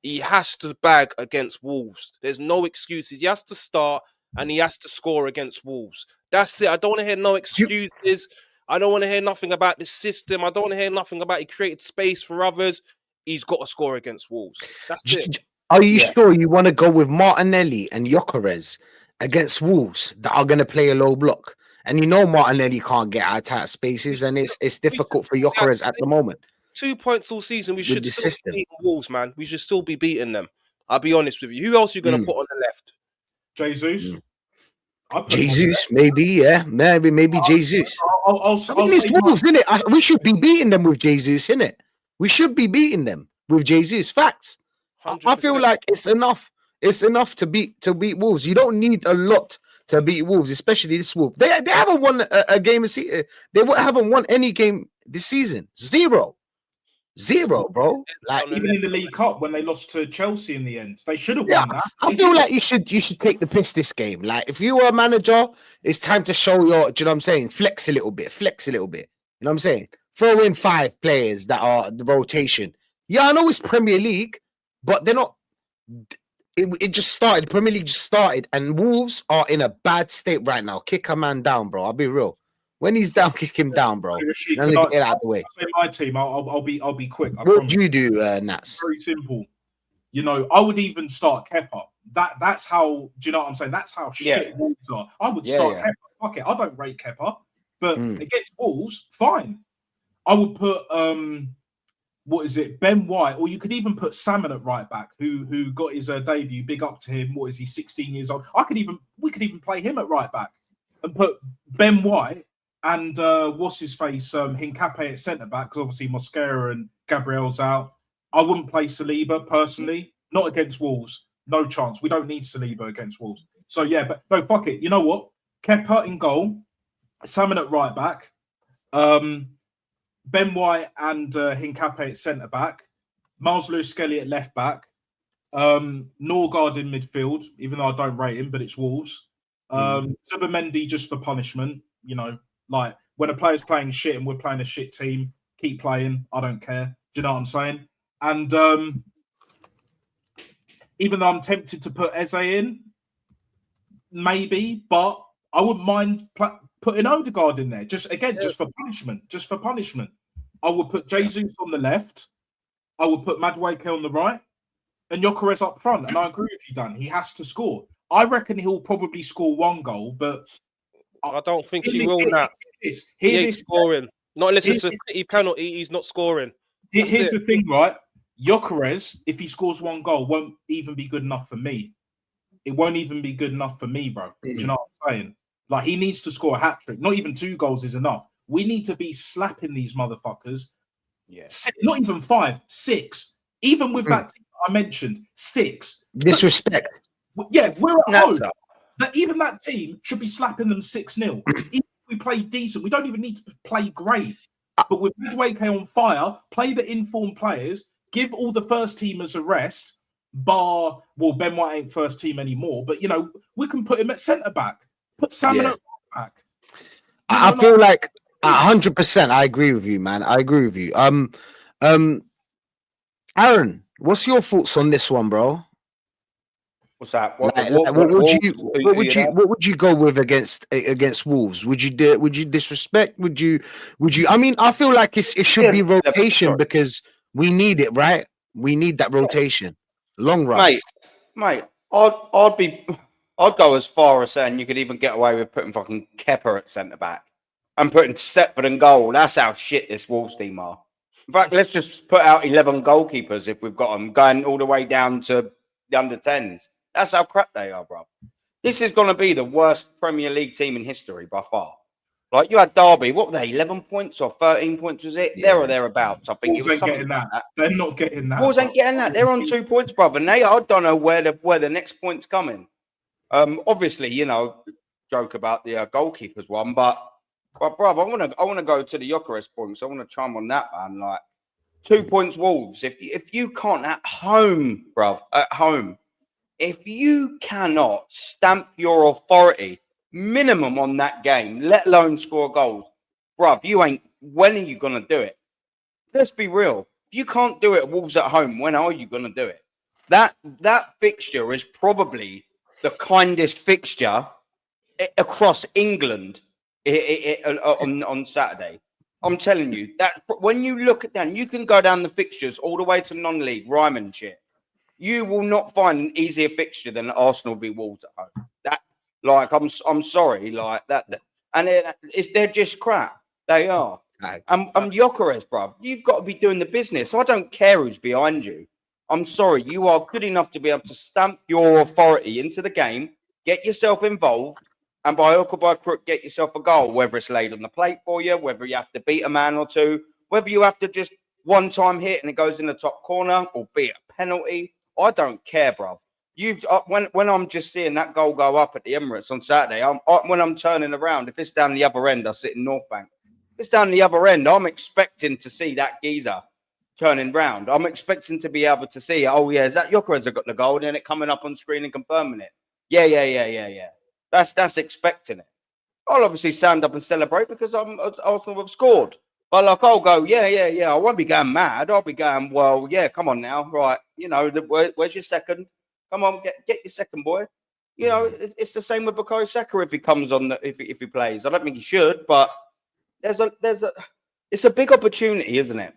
He has to bag against Wolves. There's no excuses. He has to start and he has to score against Wolves. That's it. I don't want to hear no excuses. I don't want to hear nothing about the system. I don't want to hear nothing about he created space for others. He's got to score against Wolves. That's it. Are you sure you want to go with Martinelli and Gyökeres against Wolves that are going to play a low block? And you know Martinelli can't get out of tight spaces and it's difficult for Gyökeres at the moment. 2 points all season. We should still be beating Wolves, man. We should still be beating them. I'll be honest with you. Who else are you going to put on the left? Jesus. Jesus, maybe, yeah. Maybe Jesus. It's Wolves, isn't it? We should be beating them with Jesus, isn't it? We should be beating them with Jesus. Facts. 100%. I feel like it's enough. It's enough to beat Wolves. You don't need a lot to beat Wolves, especially this Wolves. They haven't won a game of season. They haven't won any game this season. Zero, bro. Like even in the League Cup when they lost to Chelsea in the end, they should have won that. I feel like you should take the piss this game. Like if you were a manager, it's time to show do you know what I'm saying? Flex a little bit. You know what I'm saying? Throw in 5 players that are the rotation. Yeah, I know it's Premier League, but they're not. It just started. Premier League just started, and Wolves are in a bad state right now. Kick a man down, bro. I'll be real. When he's down, kick him down, bro. Get out of the way. My team, I'll be quick. What do you do, Nats? Very simple. You know, I would even start Kepa. That's how. Do you know what I'm saying? That's how shit Wolves are. I would start Kepa. Fuck it. I don't rate Kepa, but against Wolves, fine. I would put Ben White, or you could even put Salmon at right back, who got his debut. Big up to him. What is he? 16 years old. We could even play him at right back and put Ben White and what's his face? Hincapié at centre back, because obviously Mosquera and Gabriel's out. I wouldn't play Saliba personally, not against Wolves. No chance. We don't need Saliba against Wolves. So yeah, but no, fuck it. You know what? Kepa in goal, Salmon at right back, Ben White and Hincapié at centre back, Miles Lewis-Skelly at left back, Norgard in midfield, even though I don't rate him, but it's Wolves. Zubimendi just for punishment, you know, like when a player's playing shit and we're playing a shit team, keep playing. I don't care. Do you know what I'm saying? And even though I'm tempted to put Eze in, maybe, but I wouldn't mind putting Odegaard in there. Just for punishment. Just for punishment. I would put Jesus on the left. I would put Madueke on the right, and Gyökeres up front. And I agree with you, Dan. He has to score. I reckon he'll probably score 1 goal, but I don't think he will now. He ain't scoring. Not unless it's a petty penalty, he's not scoring. Here's the thing, right? Gyökeres, if he scores 1 goal, won't even be good enough for me. It won't even be good enough for me, bro. Do you know what I'm saying? Like, he needs to score a hat-trick. Not even 2 goals is enough. We need to be slapping these motherfuckers. Yeah. Not even 5, 6. Even with that team I mentioned, 6. Disrespect. Yeah, we're at home. Even that team should be slapping them 6-0. Even if we play decent, we don't even need to play great. But with Madueke on fire, play the informed players, give all the first teamers a rest, bar, well, Ben White ain't first team anymore, but, you know, we can put him at centre-back. Put Salmon at right back. I feel like 100%. I agree with you, man. I agree with you. Aaron, what's your thoughts on this one, bro? What's that? What would you go with against Wolves? Would you disrespect? Would you? I mean, I feel like it should be rotation because we need it, right? We need that rotation, long run, mate. I'd go as far as saying you could even get away with putting fucking Kepa at centre back and putting Setford in goal. That's how shit this Wolves team are. In fact, let's just put out 11 goalkeepers if we've got them, going all the way down to the under-10s. That's how crap they are, bro. This is going to be the worst Premier League team in history by far. Like, you had Derby, what were they, 11 points or 13 points, was it? Yeah, there or thereabouts. I think Wolves ain't getting that. They're not getting that. Wolves ain't getting that. They're on 2 points, brother. And I don't know where the next point's coming. Obviously, you know, joke about the goalkeepers one, but brother, I want to go to the Gyökeres points. I want to chime on that, man. Like, 2 points Wolves. If you can't at home, bruv, at home, if you cannot stamp your authority minimum on that game, let alone score goals, bruv, you ain't. When are you gonna do it? Let's be real. If you can't do it at Wolves at home, when are you gonna do it? That fixture is probably the kindest fixture across England on Saturday. I'm telling you that when you look at that, you can go down the fixtures all the way to non-league, Ryman shit. You will not find an easier fixture than Arsenal v Wolves at home. That, like, I'm sorry, like that, and they're just crap. They are. I'm Gyökeres, bruv. You've got to be doing the business. I don't care who's behind you. I'm sorry. You are good enough to be able to stamp your authority into the game, get yourself involved, and by hook or by crook, get yourself a goal, whether it's laid on the plate for you, whether you have to beat a man or two, whether you have to just one-time hit and it goes in the top corner, or be it a penalty. I don't care, bruv. When I'm just seeing that goal go up at the Emirates on Saturday, when I'm turning around, if it's down the other end, I sit in North Bank. If it's down the other end, I'm expecting to see that geezer turning round. I'm expecting to be able to see, oh yeah, is that Gyökeres that got the goal? And then it coming up on screen and confirming it. Yeah. That's expecting it. I'll obviously stand up and celebrate because Arsenal have scored. But like, I'll go, yeah. I won't be going mad. I'll be going, well, yeah, come on now. Right. You know, where's your second? Come on, get your second, boy. You know, it's the same with Bukayo Saka if he comes on, if he plays. I don't think he should, but it's a big opportunity, isn't it?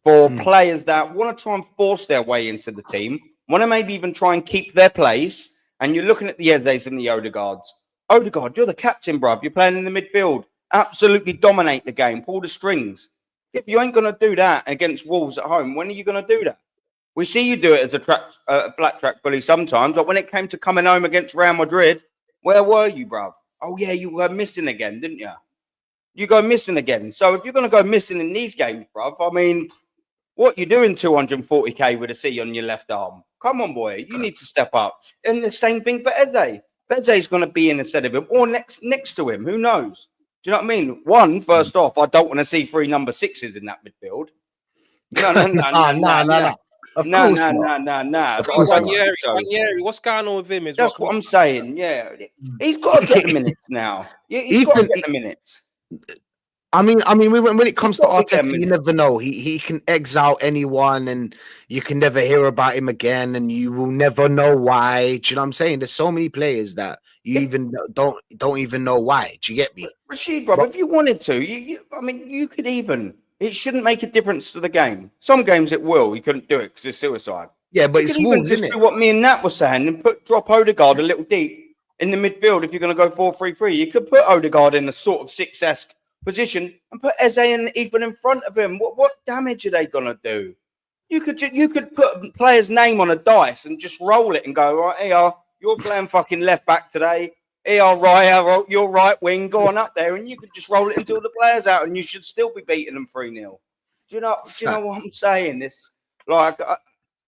For players that want to try and force their way into the team, want to maybe even try and keep their place. And you're looking at the Ezes and the Odegaards. Odegaard, you're the captain, bruv. You're playing in the midfield. Absolutely dominate the game. Pull the strings. If you ain't going to do that against Wolves at home, when are you going to do that? We see you do it as a flat track bully sometimes, but when it came to coming home against Real Madrid, where were you, bruv? Oh, yeah, you were missing again, didn't you? you go missing again. So if you're going to go missing in these games, bruv, I mean, what you doing 240k with a C on your left arm? Come on, boy, you need to step up. And the same thing for Eze. Eze's going to be in instead of him or next to him. Who knows? Do you know what I mean? First off, I don't want to see 3 number 6s in that midfield. No. Of course not. Ranieri, what's going on with him? That's what I'm saying. Yeah, he's got to get the minutes now. He's got to get the minutes. I mean, when it comes to Arteta, you never know. He can exile anyone, and you can never hear about him again, and you will never know why. Do you know what I'm saying? There's so many players that you even don't even know why. Do you get me, Rashid, bro? If you wanted to, you could even. It shouldn't make a difference to the game. Some games it will. He couldn't do it because it's suicide. Yeah, but it's Wolves, isn't it? Do what me and Nat were saying and drop Odegaard a little deep in the midfield. If you're going to go 4-3-3, you could put Odegaard in a sort of 6-esque position and put Eze and Ethan in front of him. What damage are they going to do? You could put a player's name on a dice and just roll it and go, right, here, you're playing fucking left back today. Here, Raya, your right wing, going up there, and you could just roll it until the player's out, and you should still be beating them 3-0. Do you know what I'm saying? This, like,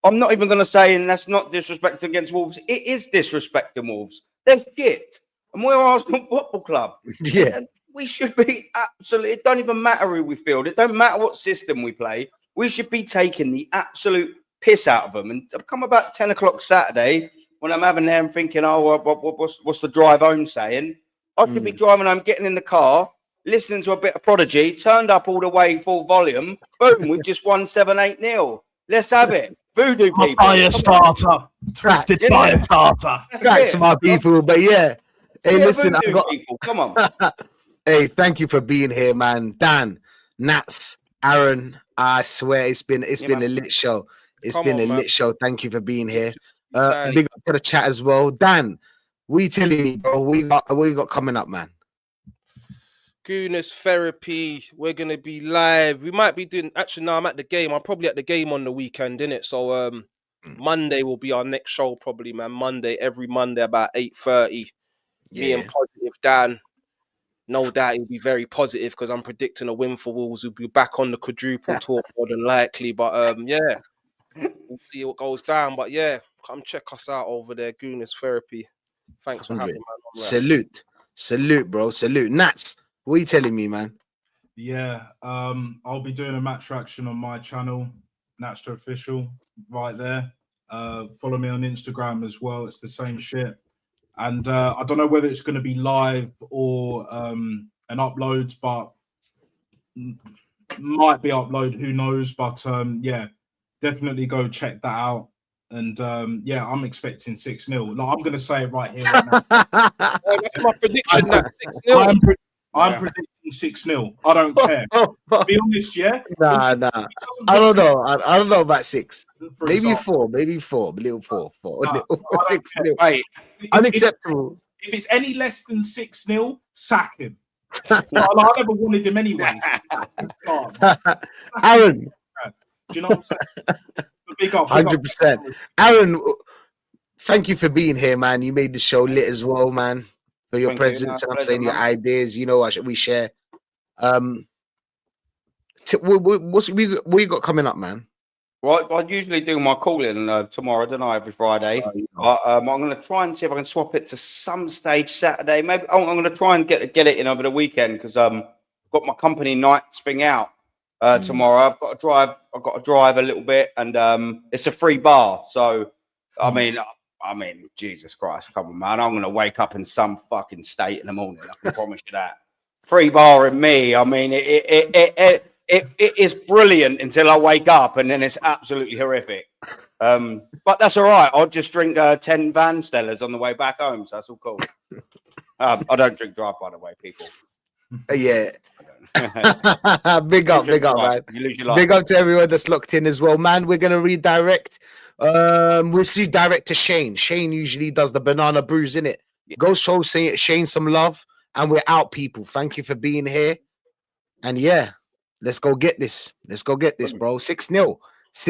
I'm not even going to say, and that's not disrespect against Wolves. It is disrespecting Wolves. They're shit, and we're Arsenal Football Club. Yeah, and we should be absolutely. It don't even matter who we field. It don't matter what system we play. We should be taking the absolute piss out of them. And come about 10 o'clock Saturday, when I'm having there and thinking, oh, what's the drive home saying? I could be driving home, getting in the car, listening to a bit of Prodigy, turned up all the way full volume. Boom, we've just won 7-8-0. Let's have it. Voodoo people. Fire starter. Twisted fire starter. Tracks my people, but yeah. Hey, listen, I got people. Come on. Hey, thank you for being here, man. Dan, Nats, Aaron, I swear it's been a lit show. It's been a lit show. Thank you for being here. Big up to the chat as well. Dan, what are you telling me, bro? What you got coming up, man? Goodness therapy. We're gonna be live. We might be doing. Actually, no, I'm at the game. I'm probably at the game on the weekend, innit? So Monday will be our next show, probably, man. Every Monday about 8:30. Me and Positive Dan. No doubt he'll be very positive because I'm predicting a win for Wolves. We'll be back on the quadruple talk more than likely. But yeah, we'll see what goes down. But yeah, come check us out over there, Goodness Therapy. Thanks for having me. Salute, bro. Salute. Nats, what are you telling me, man? Yeah, I'll be doing a match reaction on my channel, NatsterOfficial, right there. Follow me on Instagram as well. It's the same shit. And I don't know whether it's going to be live or an upload, but might be upload. Who knows? But yeah, definitely go check that out. And yeah, I'm expecting 6-0. Like, I'm going to say it right here. Right now. That's my prediction. 6-0. I'm predicting 6-0. I don't care. To be honest, yeah. Nah. I don't know. I don't know about 6. Maybe 4. Maybe 4. Little 4. 6-0. Wait, unacceptable. If it's any less than 6-0, sack him. I never wanted him anyways. Aaron, do you know what I'm saying? Big up, 100%. Aaron, thank you for being here, man. You made the show lit as well, man. For your presence, and I'm saying your ideas. You know, we share. What you got coming up, man? Well, I usually do my calling tomorrow, don't I? Every Friday. I'm going to try and see if I can swap it to some stage Saturday. Maybe I'm going to try and get it in over the weekend because I've got my company nights thing out tomorrow. I've got to drive a little bit, and it's a free bar. So, I mean, Jesus Christ, come on, man! I'm going to wake up in some fucking state in the morning. I can promise you that. Free bar in me. I mean, it is brilliant until I wake up, and then it's absolutely horrific. But that's all right. I'll just drink 10 Van Stellers on the way back home, so that's all cool. I don't drink drive, by the way, people. Yeah. Big up, man. Big up to everyone that's locked in as well, man. We're gonna redirect. We'll see direct to Shane. Shane usually does the banana brews, innit? Go show Shane some love, and we're out, people. Thank you for being here. And yeah. Let's go get this. Bro. 6-0.